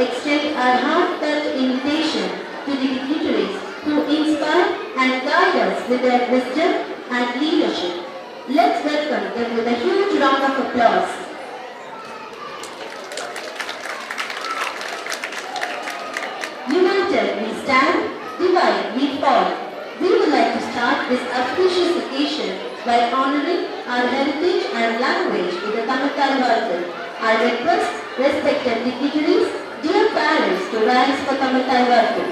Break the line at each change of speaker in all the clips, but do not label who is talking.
extend our heartfelt invitation to the dignitaries who inspire and with their wisdom and leadership. Let's welcome them with a huge round of applause. United we stand, divided we fall. We would like to start this auspicious occasion by honoring our heritage and language with the Tamil Thalvarkal. I request respected dignitaries, dear parents, to rise for Tamil Thalvarkal.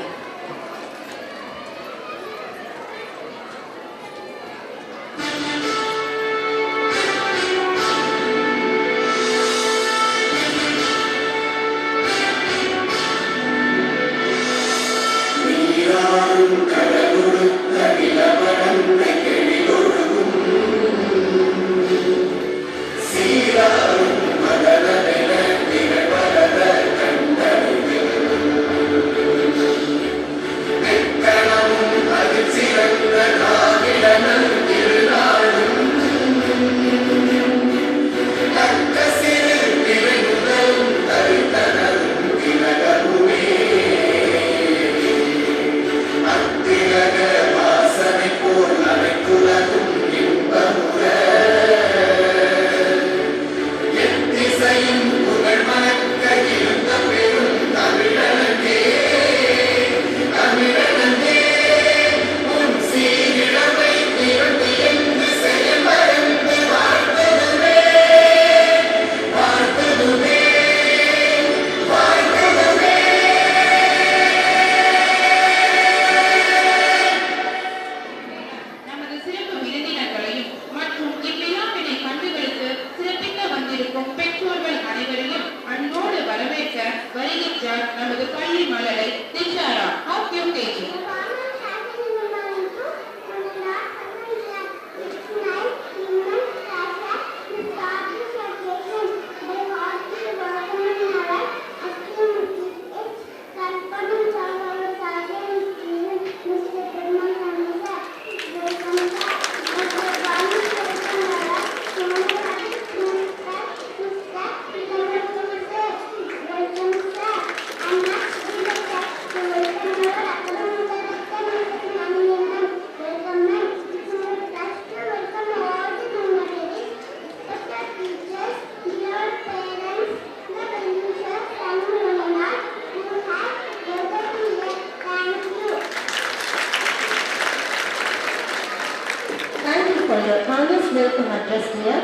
Welcome address here.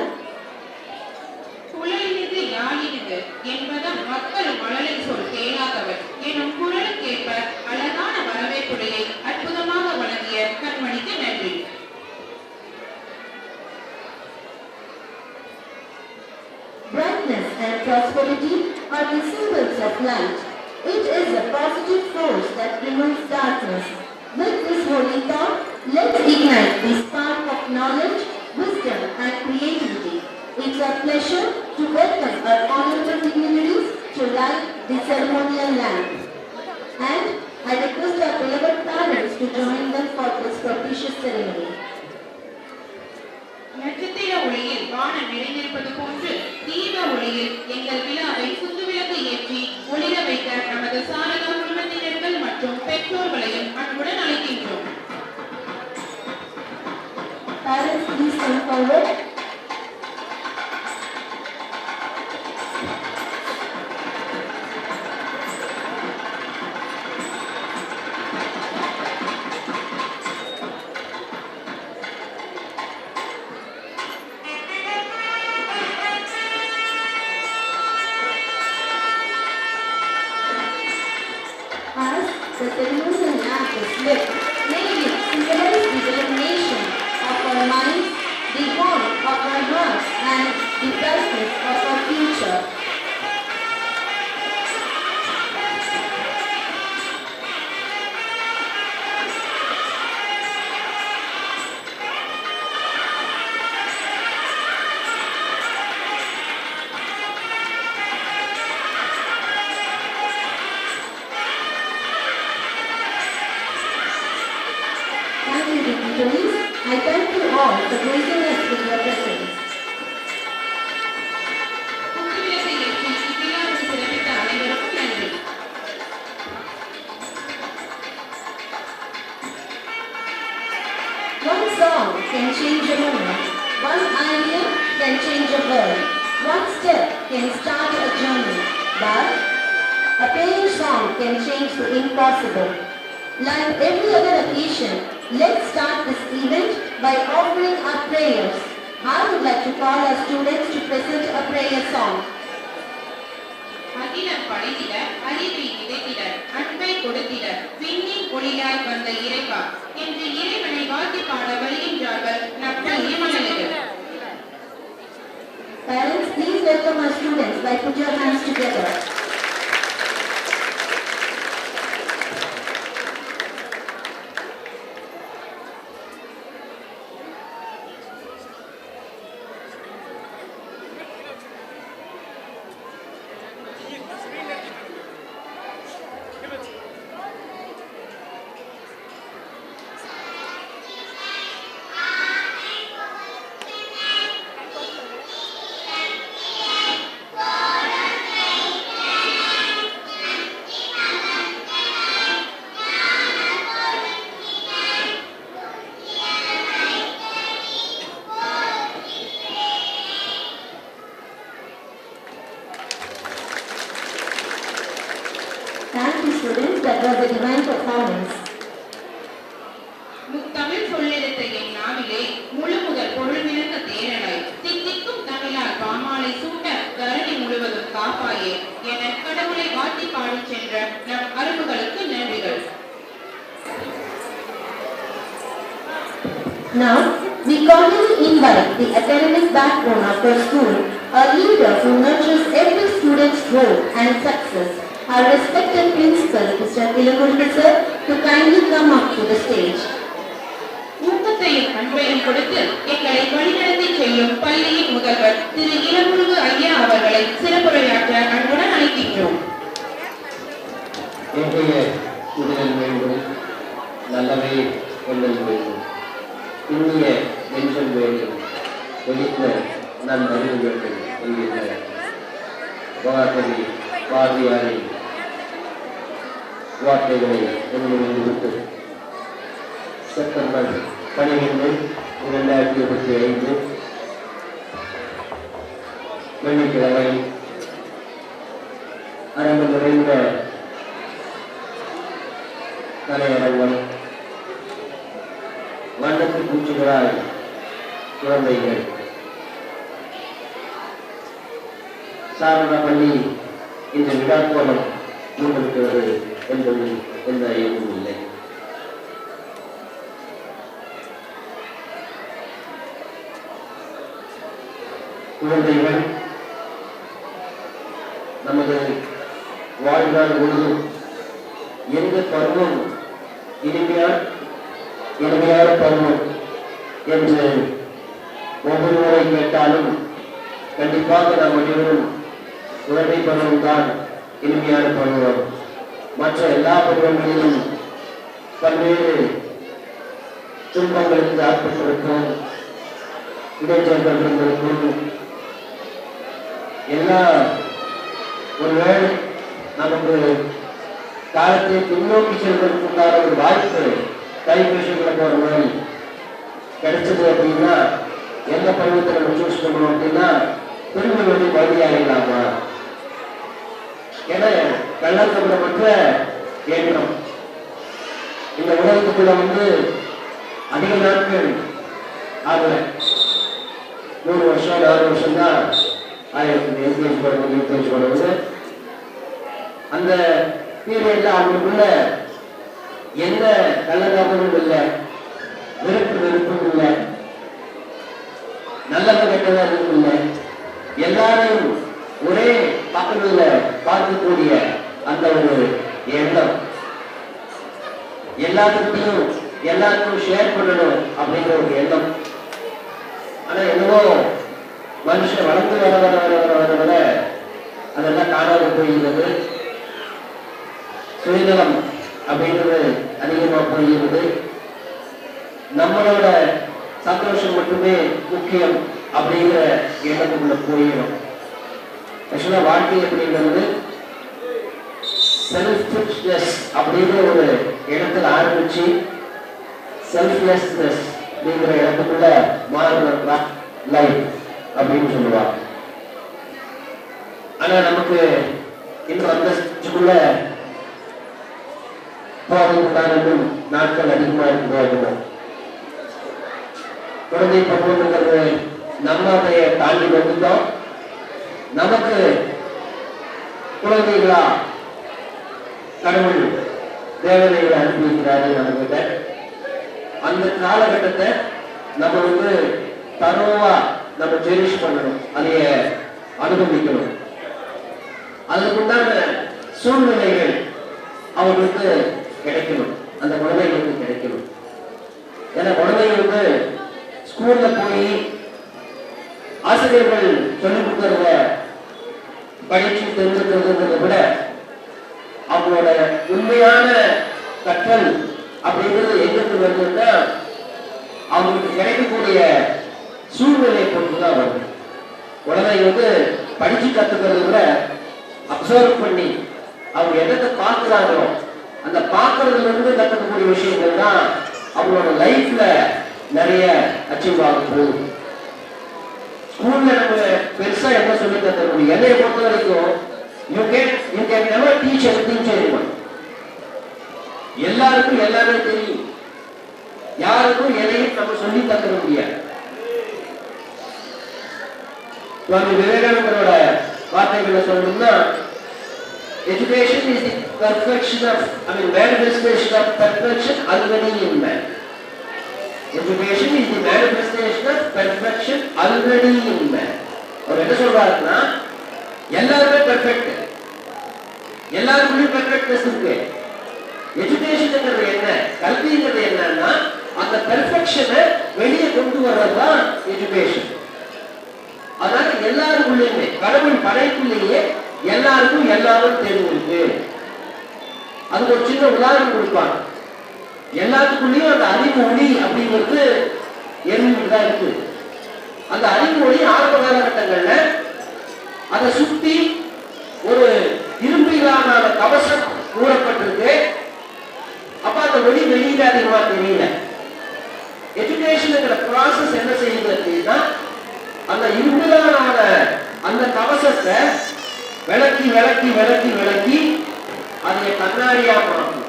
குழலினிது யாழினிது என்பதம் மக்கள் மழலை சொல் கேளாதவர் எனும் குரலுக்கேற்ப அழகான வரவேற்புரையை அற்புதமாக வழங்கிய கண்மணிக்கு நன்றி.
Brightness and prosperity are the symbols of light. It is a positive force that removes darkness. With this holy thought, let's ignite the spark of knowledge, wisdom and creativity. It's a pleasure to welcome our honorable dignitaries to light the ceremonial lamp. And I request our beloved parents to join them for this propitious ceremony.
நட்சத்திர ஒளியில் வானம் நிறைந்திருப்பது போன்று தீப ஒளியில் எங்கள் விழாவை சுத்துவிளக்கு ஏற்றி ஒளிர வைக்க நமது சாரதா குடும்பத்தினர்கள் மற்றும் பெற்றோர்களையும் அன்புடன் அழைக்கின்றோம்.
Parents, please come forward. As the ceremonial lamp is lit, may it symbolize the determination of our minds, the warmth of our hearts, and the brightness of our future. Thank you, dignitaries. I thank you all for gracing us with your presence.
குத்துவிளக்கை ஏற்றி இவ்விழாவில் சிறப்பித்த அனைவருக்கும் நன்றி.
One song can change a moment. One idea can change a world. One step can start a journey. But a playing song can change the impossible. Like every other occasion, let's start this event by offering our prayers. I would like to call our students to present a prayer song.
அகிலம் படைத்திட அறிவை விதைத்திட அன்பை கொடுத்திட விண்ணின் ஒளியாய் வந்த இறைவா என்று இறைவனை வாழ்த்தி பாட வருகின்றார்கள் நம் பள்ளி மாணவர்கள்.
Parents, please welcome our students by put your hands together. Thank you, students. That was a divine performance.
முத்தமிழ் சொல்லெடுத்த என் நாவிலே முழு முதல் பொருள் விளங்க தேரலாய் தித்திக்கும் தமிழால் பாமாலை சூட்ட தரணி முழுவதும் காப்பாயே என கடவுளை வாழ்த்தி பாடிச் சென்ற நம் அரும்புகளுக்கு நன்றிகள்.
Now, we cordially invite the academic backbone of our school, a leader who nurtures every student's growth and success, our respected principal, Mr. Ilagurdu sir, to kindly come up to the stage.
ஊக்கத்தையும் அன்பையும் கொடுத்து எங்களை வழிநடத்தி செல்லும் பள்ளியின் முதல்வர் திரு இளமுருகு ஐயா அவர்களை சிறப்புரையாற்ற அன்புடன் அழைக்கின்றோம்.
இன்றைய உடல் வேண்டும், நல்லவை கொள்ளல் வேண்டும், இந்திய நெஞ்சம் வேண்டும், ஒழித்த நன் அறிவு வேண்டும் என்கின்ற வார்த்தை பாரதியாரின் வார்த்தைகளை விட்டு செப்டம்பர் 12, 2025 வெள்ளிக்கிழமை அரங்கு நிறைந்த கலையரங்கம் வண்ணத்து பூச்சிகளாய் குழந்தைகள் சாரண பள்ளி இந்த விழாக்கோலம் கொண்டிருக்கிறது என்பதில் எந்த ஐயமும் இல்லை. குழந்தைகள் நமது வாழ்நாள் முழுவதும் எந்த பருவம் இனிமையான பருவம் என்று ஒவ்வொருவரை கேட்டாலும் கண்டிப்பாக நாம் அனைவரும் குழந்தை பருவம் தான் இனிமையான பருவம். மற்ற எல்லா பருவங்களிலும் பல்வேறு துன்பங்களுக்கு ஆட்பட்டிருக்கும், இடைச்சேர்ந்தவர்களுக்கும் எல்லா ஒருவேளை நமக்கு காலத்தை பின்னோக்கி செல்வதற்குண்டான ஒரு வாய்ப்பு கைபேசிகளை போற மாதிரி கிடைச்சது அப்படின்னா எந்த பருவத்தை நம்ம சூஸ் பண்ணணும் அப்படின்னா திரும்ப வேண்டிய பகுதியாகலாமா? ஏன்னா கள்ளத்தமிழமற்ற ஏற்றம் இந்த உலகத்துக்குள்ள அதிக நாட்கள் ஆகல, 3 வருஷம் 4 வருஷம் தான் என்கரேஜ் பண்ணுவது. அந்த பீரியட்ல அவங்களுக்குள்ள எந்த கள்ளதாபமும் இல்லை, வெறுப்பும் இல்லை, நல்லது கெட்டதும் இல்லை, எல்லாரும் ஒரே பக்கத்துல பார்க்கக்கூடிய அந்த ஒரு எண்ணம், எல்லாருக்கும் ஷேர் பண்ணணும் அப்படிங்கிற ஒரு எண்ணம். ஆனா என்னவோ மனுஷன் வளர்ந்து வர அதெல்லாம் காணாத போகிறது. சுயநலம் அப்படின்றது அதிகமாக போகிறது. நம்மளோட சந்தோஷம் மட்டுமே முக்கியம் அப்படிங்கிற எண்ணத்துக்குள்ள போயிடும். ஆக்சுவலா வாழ்க்கை அப்படிங்கிறது செல்ஃப்லெஸ்னஸ் அப்படிங்கிற ஒரு இடத்துல ஆரம்பிச்சு செல்ஃப்லெஸ்னஸ் அப்படிங்கிற இடத்துக்குள்ள மாறுறதா லைஃப் அப்படின்னு சொல்லுவாங்க. ஆனா நமக்கு இன்னும் அந்த ஸ்டேஜுக்குள்ள போவதற்கான நாட்கள் அதிகமா இருக்கிறோம். குழந்தை பருவம்ங்கிறது நம்ம அதை தாண்டி வந்துட்டோம். நமக்கு குழந்தைகளா கடவுள் தேவதைகளை அனுப்பியிருக்கிறாரு நம்மகிட்ட. அந்த காலகட்டத்தை நம்ம தரோவா நம்ம செரிஷ் பண்ணணும், அதைய அனுபவிக்கணும். அதுக்குண்டான சூழ்நிலைகள் அவங்களுக்கு கிடைக்கணும், அந்த குழந்தைகளுக்கு கிடைக்கணும். ஏன்னா குழந்தைங்களுக்கு ஸ்கூல்ல போய் ஆசிரியர்கள் சொல்லிக் கொடுக்கறத படிச்சு தெரிஞ்சுக்கிறதுன்றதை விட அவங்களோட உண்மையான கற்றல் அப்படிங்கிறது எங்கிருந்து வருதுன்னா அவங்களுக்கு கிடைக்கக்கூடிய சூழ்நிலையை பொறுத்துதான் வருது. குழந்தைங்க படிச்சு கத்துக்கிறத விட அப்சர்வ் பண்ணி அவங்க என்னத்தை பார்க்கிறாங்களோ அந்த பார்க்கறதுல இருந்து கத்துக்கக்கூடிய விஷயங்கள் தான் அவங்களோட லைஃப்ல நிறைய அச்சீவ் ஆக போகுது. ஸ்கூல்ல நம்ம பெருசா என்ன சொல்லி தர முடியும்? என்னைய பொறுத்த வரைக்கும் you can never teach everything to everyone. எல்லாருக்கும் எல்லாமே தெரியும், யாருக்கும் எதையும் நம்ம சொல்லி தர முடியாது. சுவாமி விவேகானந்தரோட வார்த்தைகளை சொல்லணும்னா education is the perfection of manifestation of perfection already in man. Education is the manifestation of perfection already in man. அவர் என்ன சொல்றாருன்னா எல்லாருமே பெர்ஃபெக்ட், எல்லாருக்குள்ளயும் பெர்ஃபெக்ட்னஸ் இருக்கு. எஜுகேஷன்ங்கிறது என்ன, கல்விங்கிறது என்னன்னா அந்த பெர்ஃபெக்ஷனை வெளியே கொண்டு வர்றதுதான் எஜுகேஷன். அதனால எல்லாருக்குள்ளயுமே கடவுள் படைப்புள்ளேயே எல்லாருக்கும் எல்லாரும் தெரிஞ்சிருக்கு. அதுக்கு ஒரு சின்ன உதாரணம் கொடுப்பாங்க. எல்லாத்துக்குள்ளேயும் அந்த அறிவு ஒளி அப்படிங்கிறது எரிஞ்சுட்டு தான் இருக்கு. அந்த அறிவு ஒளி ஆரம்ப காலகட்டங்கள்ல அதை சுத்தி ஒரு இரும்பிலான கவசம் கூறப்பட்டிருக்கு. அப்ப அந்த ஒளி வெளியில அதிகமா தெரியல. எஜுகேஷன் ப்ராசஸ் என்ன செய்யுது அப்படின்னா அந்த இரும்பிலான அந்த கவசத்தை விளக்கி விளக்கி விளக்கி விளக்கி அதை கண்ணாடியா மாறும்.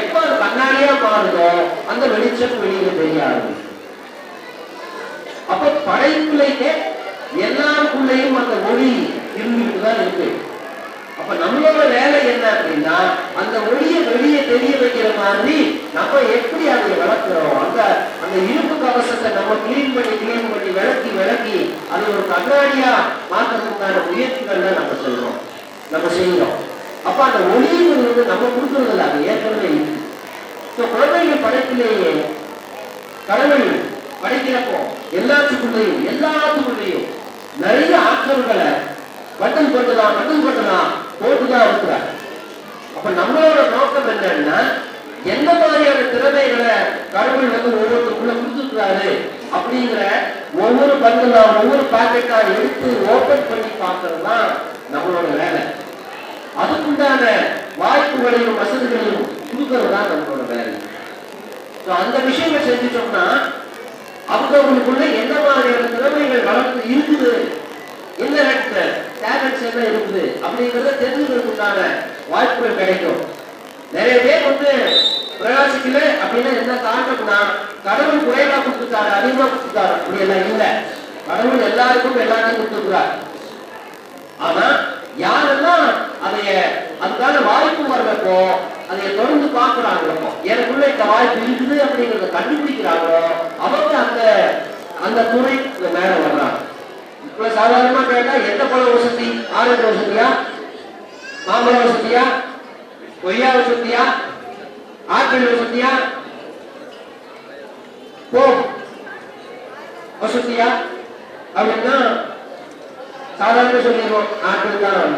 எப்ப அது கண்ணாடியா மாறுதோ அந்த வெளிச்சம் வெளியில தெரிய ஆரம்பிக்கும். அப்ப படைப்புலையே எல்லாருக்குள்ளேயும் அந்த ஒளி இருந்துட்டு தான் இருக்கு. அப்ப நம்மளோட வேலை என்ன அப்படின்னா அந்த ஒளியை வெளியே தெரிய வைக்கிற மாதிரி நம்ம எப்படி அதை வளர்க்கிறோம். அந்த இரும்பு கவசத்தை நம்ம கிளீன் பண்ணி விளக்கி விளக்கி அதை ஒரு கண்ணாடியா மாற்றத்துக்கான முயற்சிகள்ல நம்ம செய்யறோம். அப்ப அந்த ஒளிங்கிறது நம்ம கொடுக்கறது இல்லை, அது ஏற்கனவே இருக்கு. குழந்தைகள் படைப்பிலேயே கடவுள் படைக்கிறப்போ எல்லாத்துக்குள்ளேயும் நிறைய ஆற்றல்களை பட்டன் போட்டுதான் இருக்கிறார். அப்ப நம்மளோட நோக்கம் என்னன்னா எந்த மாதிரியான திறமைகளை கடவுள் ஒவ்வொருத்தருக்குள்ள கொடுத்துருக்காரு அப்படிங்கிற ஒவ்வொரு பந்தலா ஒவ்வொரு பாக்கெட்டா எடுத்து ஓபன் பண்ணி பார்க்கறது தான் நம்மளோட வேலை. அதுக்குண்டான வாய்ப்புகளையும் வசதிகளையும் கொடுக்கறது தான் நம்மளோட வேலை. அந்த விஷயங்கள் செஞ்சுட்டோம்னா அவங்களுக்குள்ள என்ன மாதிரியான திறமைகள் வளர்ந்து இருக்குது, என்ன டேலண்ட்ஸ் என்ன இருக்குது அப்படிங்கறத தெரிஞ்சுக்கிறதுக்கான வாய்ப்புகள் கிடைக்கும். நிறைய பேர் பிரகாசிக்கல அப்படின்னா என்ன காரணம்னா கடவுள் குறைவா கொடுத்துட்டாரு, அதிகமா கொடுத்துட்டாரு அப்படி எல்லாம் இல்ல. கடவுள் எல்லாருக்கும் எல்லாத்தையும் கொடுத்துருக்கிறார். ஆனா யாரெல்லாம் அதுக்கான வாய்ப்பு வர்றப்போ அதை தொடர்ந்து பார்க்கிறாங்களோ, எனக்குள்ள இந்த வாய்ப்பு இருக்குது அப்படிங்கறத கண்டுபிடிக்கிறாங்களோ அவங்க அந்த துறை மேல வர்றாங்க. இப்ப சாதாரணமா கேட்டா எந்த பழ வசதி, ஆரஞ்சு வசதியா, மாம்பழ வசதியா, கொய்யா வசதியா, ஆப்பிள் வசதியா, வசதியா அப்படின்னா சாதாரண சொல்லிடுவோம் ஆப்பிள் தான்.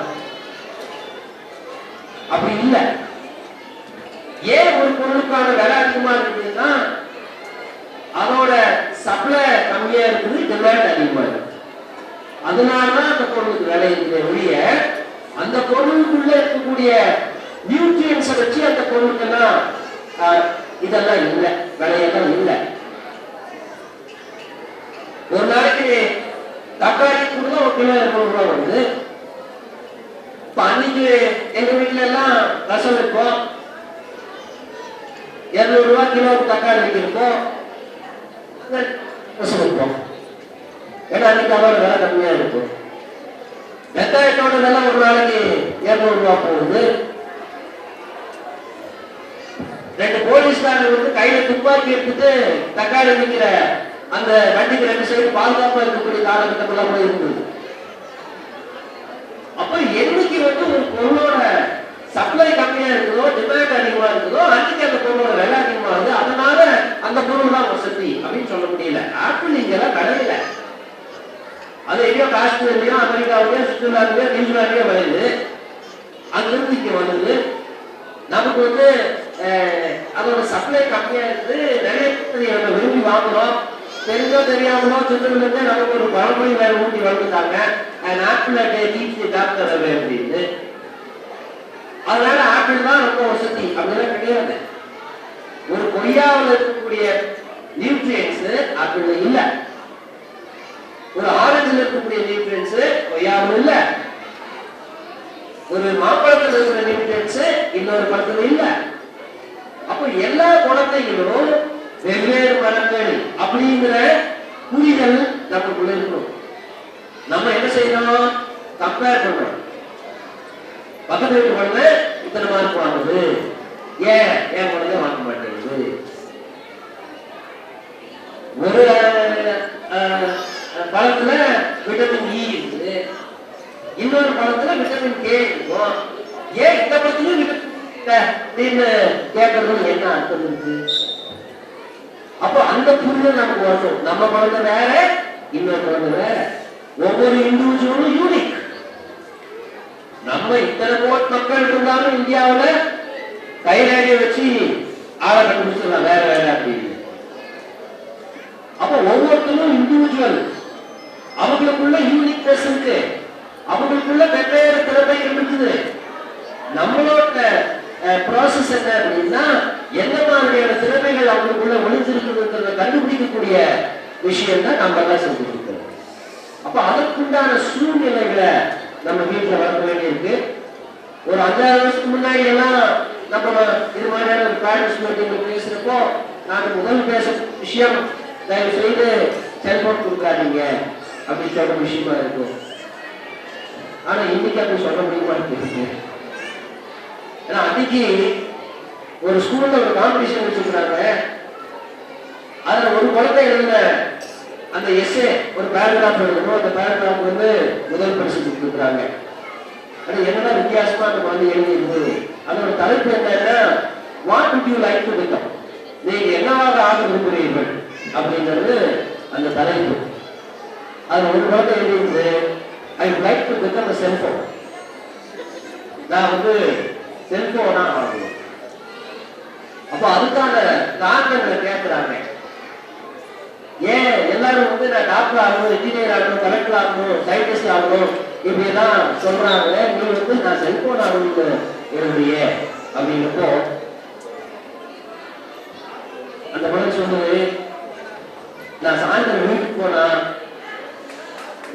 அப்படி இல்ல. ஏன் ஒரு பொருளுக்கான விலை அதிகமா இருக்குதுன்னா அதோட சப்ளை கம்மியா இருக்குது, டிமாண்ட் அதிகமா இருக்கு. அதனாலதான் அந்த பொருளுக்கு விலை இருக்குது ஒழிய அந்த பொருளுக்குள்ள இருக்கக்கூடிய நியூட்ரியன்ஸை வச்சு அந்த பொருளுக்கெல்லாம் இதெல்லாம் இல்லை, விலையெல்லாம் இல்லை. ஒரு நாளைக்கு தக்காளி கூட ஒரு கிலோ 200 ரூபாய் வருது. இப்ப அன்னைக்கு எங்க வீட்டுல எல்லாம் ரசம் வைப்போம், 200 ரூபாய் கிலோ தக்காளி வைக்கிறோம், ரசம் வைப்போம். ஏன்னா அன்னைக்கு அதோட விலை கம்மியா இருக்கும். வெங்காயத்தோட விலை ஒரு நாளைக்கு 200 ரூபாய் போகுது. 2 போலீஸ்காரங்க வந்து கையில துப்பாக்கி எடுத்துட்டு தக்காளி விற்கிற அந்த வண்டிக்கு 2 சைடு பாதுகாப்பா இருக்கக்கூடிய காலகட்டமெல்லாம் கூட இருந்தது. அப்ப என்னைக்கு வந்து ஒரு பொருளோட சப்ளை கம்மியா இருக்குதோ, டிமாண்ட் அதிகமா இருக்குதோ, அன்னைக்கு அந்த பொருளோட விலை அதிகமாகுது. அதனால அந்த பொருள் தான் வசதி அப்படின்னு சொல்ல முடியல. ஆப்பிள் இங்கெல்லாம் விளையல. அது எங்கேயோ காஷ்மீர்லயோ அமெரிக்காவிலயோ சுவிட்சர்லாந்துலயோ நியூசிலாந்துலயோ விளையுது. அங்கிருந்து இங்க வருது. நமக்கு வந்து அதோட சப்ளை கம்மியா இருக்குது. நிறைய பேர் விரும்பி வாங்குறோம். தெரிஞ்சோ தெரியாமலோ சின்னதுல இருந்தே நமக்கு ஒரு பழமொழி வேற ஊட்டி வளர்ந்துட்டாங்க, ஆப்பிள் டாக்டர் அப்படின்னு. அதனால ஆப்பிள் தான் ரொம்ப வசதி அப்படிலாம் கிடையாது. ஒரு கொய்யாவில் இருக்கக்கூடிய நியூட்ரியன்ஸ் ஆப்பிள் இல்ல, ஒரு ஆரஞ்சில் இருக்கக்கூடிய நியூட்ரியன்ஸ் கொய்யாவில் இல்ல, ஒரு மாம்பழத்தில் இருக்கிற நியூட்ரியன்ஸ் இன்னொரு பழத்துல இல்ல. அப்ப எல்லா குழந்தைகளும் வெவ்வேறு மரங்கள் அப்படிங்கிற புரிதல் நமக்குள்ள இருக்கணும். நம்ம என்ன செய்யணும்? கம்பேர் பண்றோம். பக்கத்து வீட்டு குழந்தை இத்தனை மார்க் வாங்குது, ஏன் என் குழந்தை வாங்க மாட்டேங்குது? ஒரு பழத்துல விட்டமின் இ இருக்குது, இன்னொரு பழத்துல விட்டமின் கே இருக்கும். ஏன் இந்த பழத்துலயும் விட்டமின் கேட்கறது என்ன அர்த்தம் இருக்கு? அப்போ அந்த புரிதல் நமக்கு வரணும். நம்ம குழந்தை வேற, இன்னொரு குழந்தை வேற. ஒவ்வொரு இண்டிவிஜுவலும் யூனிக். நம்ம இத்தனை கோடி மக்கள் இருந்தாலும் இந்தியாவுல கைரேகையை வச்சு ஆளை கண்டுபிடிச்சிடலாம் வேற வேற அப்படின்னு. அப்போ ஒவ்வொருத்தரும் இண்டிவிஜுவல், அவங்களுக்குள்ள யூனிக்னஸ் இருக்கு, அவங்களுக்குள்ள வெவ்வேறு திறமைகள் இருக்குது. நம்மளோட ப்ராசஸ் என்ன அப்படின்னா, என்ன மாதிரியான திறமைகள் அவங்களுக்குள்ள ஒளிஞ்சிருக்குதுன்றத கண்டுபிடிக்கக்கூடிய விஷயம் தான் நம்ம எல்லாம் செஞ்சுட்டு இருக்கிறோம். அப்ப அதற்குண்டான சூழ்நிலைகளை நம்ம வீட்டுல வளர்க்க வேண்டியிருக்கு. ஒரு 5-6 வருஷத்துக்கு முன்னாடி எல்லாம் நம்ம இது மாதிரியான ஒரு பேரண்ட்ஸ் மீட்டிங் பேசுறப்போ நாங்க முதல் பேச விஷயம், தயவு செய்து செல்போன் கொடுக்காதீங்க அப்படின்னு சொல்ற விஷயமா இருக்கும். ஆனா இன்னைக்கு அப்படி சொல்ல முடிய மாட்டேங்குது. ஏன்னா அன்னைக்கு ஒரு ஸ்கூல்ல ஒரு காம்படிஷன் வச்சிருக்கிறாங்க. அதுல ஒரு குழந்தை எழுதின அந்த எஸ்ஏ ஒரு பேராகிராஃப் எழுதணும். அந்த பேராகிராஃப் வந்து முதல் பரிசு கொடுத்துருக்காங்க. அது என்னன்னா வித்தியாசமா அந்த குழந்தை எழுதியிருந்தது. அதோட தலைப்பு என்னன்னா, what would you like to become, நீங்க என்னவாக ஆக விரும்புகிறீர்கள் அப்படிங்கிறது அந்த தலைப்பு. அது ஒரு குழந்தை எழுதியிருந்து, I would like to become a cellphone, நான் வந்து செல்போனா ஆகணும். அப்போ அதுக்கான காரணங்களை கேட்கிறாங்க. ஏன் எல்லாரும் வந்து நான் டாக்டர் ஆகணும், இன்ஜினியர் ஆகணும், கலெக்டர் ஆகணும், சயின்டிஸ்ட் ஆகணும் இப்படிதான் சொல்றாங்க, நீ வந்து நான் செல்போன் ஆகணும்னு என்னுடைய அப்படிங்கிறப்போ அந்த குழந்தை சொல்லுது, நான் சாயந்தரம் வீட்டுக்கு போனா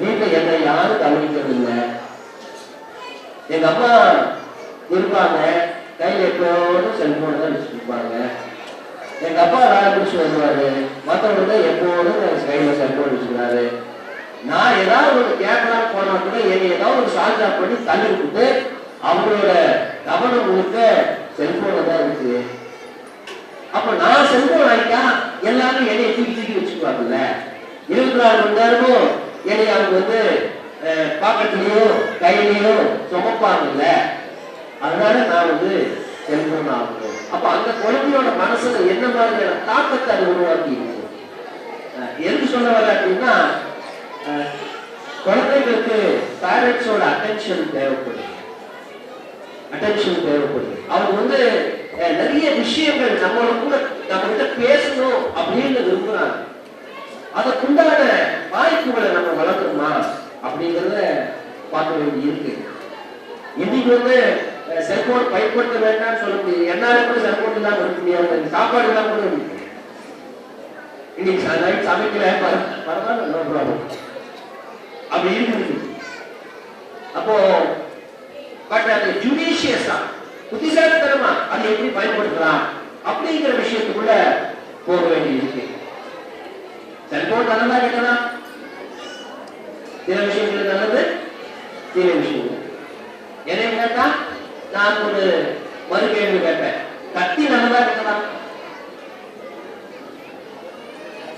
வீட்டுல என்னை யாரும் கவனிக்கிறது இல்லை. எங்க அம்மா இருப்பாங்க, கையில் எப்போதும் செல்போன் தான் வச்சுருப்பாங்க. எங்க அப்பா வேலை பிடிச்சி வருவாரு, மற்றவங்க எப்போதும் கையில செல்போன் வச்சுக்கிறாரு. நான் ஏதாவது ஒரு கேட்கலாம் போனா கூட என்னை ஏதாவது ஒரு சார்ஜா பண்ணி தள்ளி விட்டுட்டு அவங்களோட கவனம் முழுக்க செல்போன்ல தான் இருக்கு. அப்ப நான் செல்போன் ஆகிட்டா எல்லாரும் என்னைய தூக்கி தூக்கி வச்சுக்குவாங்கல்ல. 24 மணி நேரமும் என்னை அவங்க வந்து பாக்கெட்லயும் கையிலையும் சுமப்பாங்கல்ல. அதனால நான் வந்து செல்போன் ஆகணும். அப்ப அந்த குழந்தையோட மனசுல என்ன மாதிரியான தாக்கத்தை அது உருவாக்கி இருக்கு. எதுக்கு சொல்ல வர அப்படின்னா, குழந்தைகளுக்கு பேரண்ட்ஸோட அட்டென்ஷன் தேவைப்படுது. அவங்க வந்து நிறைய விஷயங்கள் நம்மளோட கூட நம்ம கிட்ட பேசணும் அப்படின்னு விரும்புறாங்க. அதற்குண்டான வாய்ப்புகளை நம்ம வளர்க்கணுமா அப்படிங்கிறத பார்க்க வேண்டி இருக்கு. இன்னைக்கு வந்து செல்போன் பயன்படுத்த வேண்டாம்னு சொல்ல முடியாது. என்னால கூட செல்போன் இல்லாம இருக்க முடியாது, சாப்பாடு இல்லாம கூட இருக்கு. இன்னைக்கு நைட் சமைக்கல பரவாயில்ல, நோ ப்ராப்ளம். அப்படி இருக்குது. அப்போ பட் அது ஜுடிஷியஸா, புத்திசாலித்தனமா அதை எப்படி பயன்படுத்தலாம் அப்படிங்கிற விஷயத்துக்குள்ள போக வேண்டி இருக்கு. செல்போன் நல்லதா கேட்டதா? சில விஷயங்கள் நல்லது, சில விஷயங்கள். என்னை கேட்டா நான் ஒரு மறு கேள்வி கேட்டேன், கத்தி நல்லதா கேட்டதா?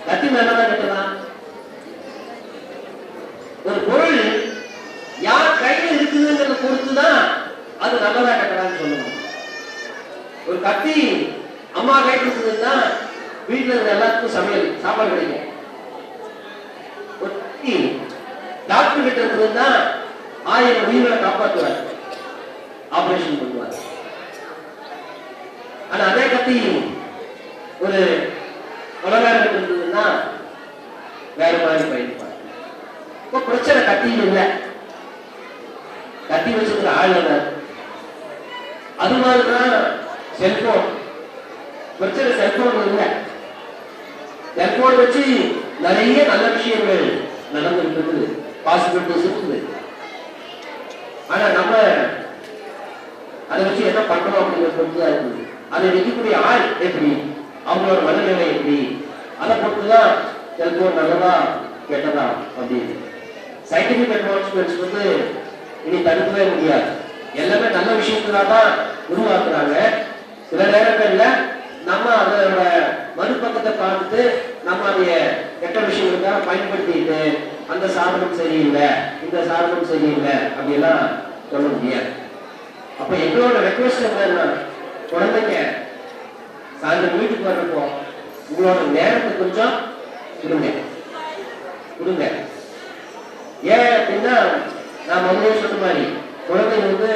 கத்தி நல்லதா கேட்டதா? ஒரு பொருள் யார் கையில் இருக்குதுங்கிறத பொறுத்துதான் அது நல்லதா கேட்டதான்னு சொல்லணும். ஒரு கத்தி அம்மா கையில் இருக்குதுன்னா வீட்டுல இருக்க எல்லாத்துக்கும் சமையல் சாப்பாடு கிடைக்கும். ஒரு கத்தி டாக்டர் கிட்ட இருக்குதுன்னா 1000 உயிர்களை காப்பாற்றுவார், ஆபரேஷன் பண்ணுவார். ஆனா அதே கத்தி ஒரு உலகாரம் இருந்ததுன்னா வேற மாதிரி பயன்படுவார். இப்ப பிரச்சனை கத்தியில் இல்லை, கத்தி வச்சிருக்கிற ஆள் இல்லை. அது மாதிரிதான் செல்போன் பிரச்சனை. செல்போன் இல்லை, செல்போன் வச்சு நிறைய நல்ல விஷயங்கள் நடந்துருக்குது, பாசிபிலிட்டிஸ் இருக்குது. ஆனா நம்ம அதை வச்சு என்ன பண்ணணும் அப்படிங்கிற பொறுத்துதான் இருக்குது. அதை வைக்கக்கூடிய ஆள் எப்படி, அவங்களோட மனநிலை எப்படி, அதை பொறுத்துதான் செல்போன் நல்லதா கெட்டதா அப்படின்னு. சயின்டிபிக் அட்வான்ஸ்மெண்ட்ஸ் வந்து இனி தடுக்கவே முடியாது. எல்லாமே நல்ல விஷயத்துக்காக தான் உருவாக்குறாங்க. சில நேரங்கள்ல நம்ம அதோட மறுபக்கத்தை பார்த்துட்டு நம்ம அதைய கெட்ட விஷயங்களுக்காக பயன்படுத்திட்டு அந்த சாதனம் சரியில்லை, இந்த சாதனம் சரியில்லை அப்படியெல்லாம் சொல்ல முடியாது. அப்ப எங்களோட ரெக்வஸ்ட் என்னன்னா, குழந்தைங்க சாயந்தரம் வீட்டுக்கு வர்றப்போ உங்களோட நேரத்தை கொஞ்சம் கொடுங்க. ஏன் அப்படின்னா, நான் முதலே சொன்ன மாதிரி குழந்தைங்க வந்து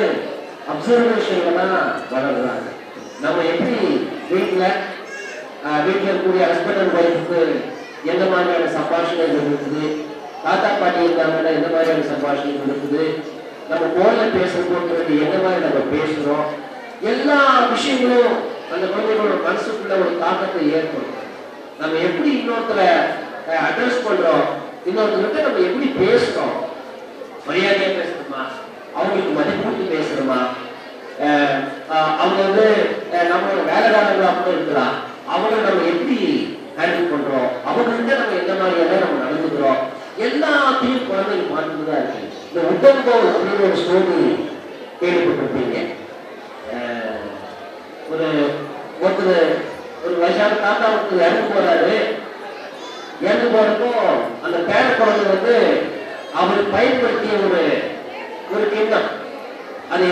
அப்சர்வேஷன்ல தான் வளர்றாங்க. நம்ம எப்படி வீட்டுல இருக்கக்கூடிய ஹஸ்பண்ட் அண்ட் ஒய்ஃபுக்கு எந்த மாதிரியான சம்பாஷணைகள் இருக்குது, தாத்தா பாட்டி இருந்தாங்கன்னா எந்த மாதிரியான சம்பாஷணைகள் இருக்குது, நம்ம போன்ல பேசுறது எந்த மாதிரி நம்ம பேசுறோம், எல்லா விஷயங்களும் அந்த குழந்தைகளோட மனசுக்குள்ள ஒரு தாக்கத்தை ஏற்படும். நம்ம எப்படி இன்னொருத்தரை அட்ரஸ் பண்றோம், இன்னொருத்தருக்கு நம்ம எப்படி பேசுறோம், மரியாதையா பேசணுமா, அவங்களுக்கு மதிப்பு பேசணுமா, அவங்க வந்து நம்மளோட வேலைக்காரங்களா கூட இருக்கலாம், அவங்களை நம்ம எப்படி ஹேண்டில் பண்றோம், அவங்ககிட்ட நம்ம எந்த மாதிரியான நம்ம நடந்துக்கிறோம், எல்லாத்தையும் குழந்தைங்க பார்த்துதான் இருக்கு. இந்த உடம்போ அப்படின்னு ஒரு ஸ்டோரி கேள்விப்பட்டிருப்பீங்க. ஒரு வயசான தாத்தா ஒருத்தர் இறந்து போறப்போ அந்த பேர குழந்தை வந்து அவர் பயன்படுத்திய ஒரு கிண்ணம், அது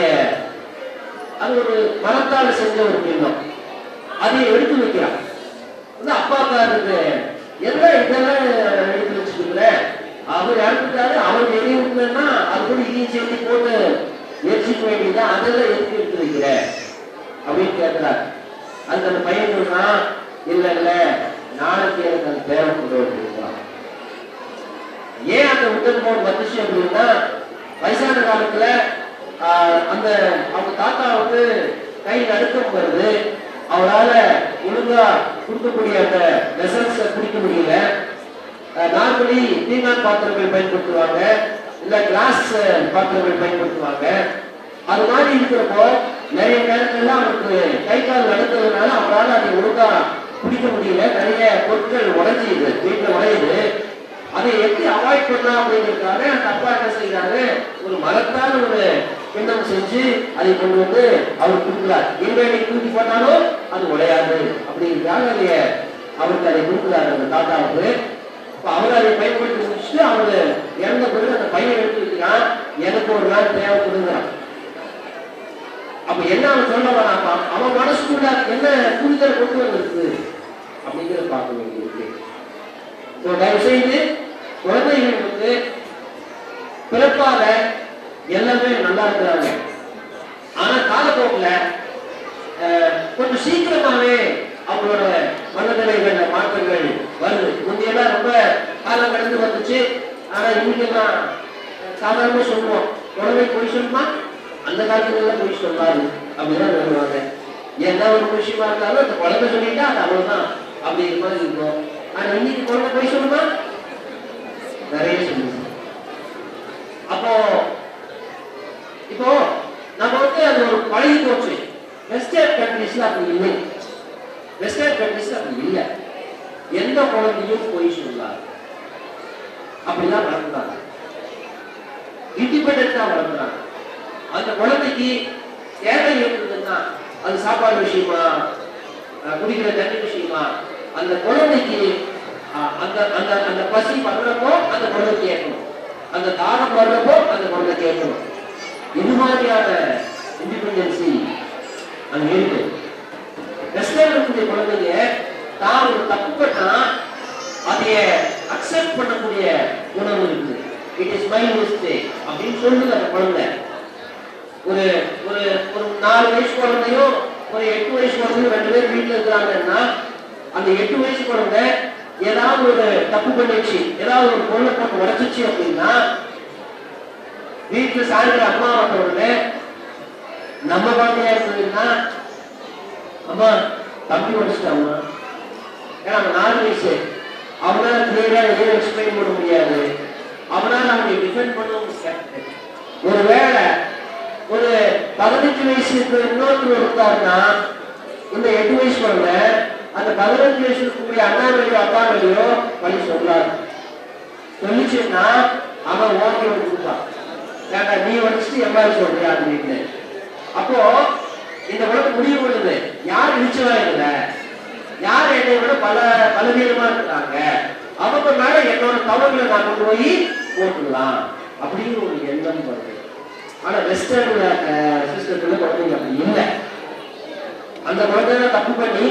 ஒரு மரத்தால் செஞ்ச ஒரு கிண்ணம், அதை எடுத்து வைக்கிறான். அப்பாக்காருக்கு இதெல்லாம் எடுத்து வச்சுக்கிற, அவர் இறந்துட்டாரு, அவர் எரிய விட்டுனா அது கூட இதையும் சேர்த்து போட்டு எரிச்சிக்க வேண்டியதான், அதெல்லாம் எதுக்கு எடுத்து வைக்கிற அப்படின்னு கேட்கிறார். அதுக்கு அந்த பையன் சொல்றான், இல்ல நாளைக்கு எனக்கு அந்த தேவைப்படுவான். ஏன் அந்த உடல் போன் வந்துச்சு அப்படின்னா, வயசான காலத்துல அந்த அவங்க தாத்தா வந்து கை நடுக்கம் வருது, அவரால் ஒழுங்கா கொடுக்கக்கூடிய அந்த மெசன்ஸை குடிக்க முடியல. நார்மலி தீங்கான் பாத்திரங்கள் பயன்படுத்துவாங்க, இல்ல கிளாஸ் பாத்திரங்கள் பயன்படுத்துவாங்க. அது மாதிரி இருக்கிறப்போ நிறைய நேரங்கள்ல அவருக்கு கை கால் நடக்கிறதுனால அவரால் அதை ஒழுங்கா குடிக்க முடியல, நிறைய பொருட்கள் உடைஞ்சிது, வீட்டுல உடையுது. அதை எப்படி அவாய்ட் பண்ணலாம் அப்படிங்கிறதுக்காக அந்த அப்பா என்ன செய்யறாரு, ஒரு மரத்தால் ஒரு கிண்ணம் செஞ்சு அதை கொண்டு வந்து அவர் கொடுக்குறார். எங்க தூக்கி போட்டாலும் அது உடையாது அப்படிங்கிறதுக்காக அவருக்கு அதை கொடுக்குறாரு அந்த தாத்தாவுக்கு. அவர் அதை பயன்படுத்தி முடிச்சுட்டு அவரு இறந்த பிறகு அந்த பையன் எடுத்து வைக்கிறான், எனக்கு ஒரு நாள் தேவைப்படுங்கிறான். அப்ப என்ன அவன் சொல்ல வராமா, அவன் மனசுக்குள்ள என்ன புரிதல் கொண்டு வந்திருக்கு அப்படிங்கிறத பார்க்க வேண்டியிருக்கு. தயவு செய்து குழந்தைகள் வந்து பிறப்பால எல்லாமே நல்லா இருக்கிறாங்க, ஆனா காலப்போக்கில் கொஞ்சம் சீக்கிரமாவே அவங்களோட மனநிலைகள் மாற்றங்கள் வருது. முந்தையெல்லாம் ரொம்ப காலம் கடந்து வந்துச்சு, ஆனா இன்னைக்கெல்லாம் சாதாரணமா சொல்லுவோம், குழந்தை பொய் சொல்லுமா, அந்த காலத்துல பொய் சொல்லாது அப்படிதான் சொல்லுவாங்க. என்ன ஒரு விஷயமா இருந்தாலும் அந்த குழந்தை சொல்லிட்டா அது அவ்வளவுதான் அப்படிங்கிற மாதிரி இருக்கும். ஆனா இன்னைக்கு குழந்தை போய் சொல்லுமா? நிறைய சொல்லுங்க. அப்போ இப்போ நம்ம வந்து அது ஒரு பழகி போச்சு. வெஸ்டர்ன் கண்ட்ரீஸ்ல அப்படி இல்லை. வெஸ்டர்ன் கண்ட்ரீஸ்ல அப்படி இல்லை. எந்த குழந்தையும் போய் சொல்லாது. அப்படிலாம் வளர்ந்தாங்க. இண்டிபெண்டா வளர்ந்தாங்க. அந்த குழந்தைக்கு தேவை இருக்குதுன்னா அது சாப்பாடு விஷயமா, குடிக்கிற தண்ணி விஷயமா, அந்த குழந்தைக்கு அந்த அந்த அந்த பசி வர்றப்போ அந்த குழந்தை கேட்கணும், அந்த தாகம் வர்றப்போ அந்த குழந்தை கேட்கணும். இது மாதிரியான இண்டிபெண்டன்சி அங்க இருக்கு. வெஸ்டர்ன் இருக்கக்கூடிய குழந்தைங்க தான் ஒரு தப்பு பண்ணா அதைய அக்செப்ட் பண்ணக்கூடிய உணர்வு இருக்குது. இட் இஸ் மை மிஸ்டேக் அப்படின்னு சொல்லுது அந்த குழந்தை. ஒரு ஒரு ஒரு 4 வயசு குழந்தையும் ஒரு 8 வயசு குழந்தையும் 2 பேர் வீட்டுல இருக்கிறாங்கன்னா அந்த 8 வயசு குழந்தை ஏதாவது ஒரு தப்பு பண்ணிடுச்சு, ஏதாவது ஒரு பொருளை போட்டு உடைச்சிச்சு அப்படின்னா வீட்டுல சாயந்தரம் அம்மா வந்தவங்க நம்ம குழந்தையா இருந்ததுன்னா அம்மா தம்பி உடைச்சிட்டாமா, ஏன்னா அவன் 4 வயசு, அவனால கிளியரா எதுவும் எக்ஸ்பிளைன் பண்ண முடியாது, அவனால அவனை டிஃபெண்ட் பண்ணவும் முடியாது. ஒருவேளை ஒரு 15 வயசு இருக்கிற இன்னொருத்தர் இருக்காருன்னா இந்த 8 வயசு குழந்தை அந்த 15 வயசு இருக்கக்கூடிய அண்ணா வழியோ அப்பா வழியோ வழி சொல்லாது. சொல்லிச்சுன்னா அவன் ஓகே கொடுப்பான், ஏண்டா நீ வச்சுட்டு எவ்வாறு சொல்றியா அப்படின்னு. அப்போ இந்த உலகம் முடிவு பண்ணுது, யார் இழிச்சவா இல்ல, யார் என்னை விட பலவீனமா இருக்கிறாங்க, அவங்க மேல என்னோட தவறுகளை நான் கொண்டு போய் போட்டுடலாம் அப்படின்னு ஒரு எண்ணம் வருது. ஆனா வெஸ்டர்ன் சிஸ்டத்துல குழந்தைங்க அப்படி இல்லை. அந்த குழந்தை தப்பு பண்ணி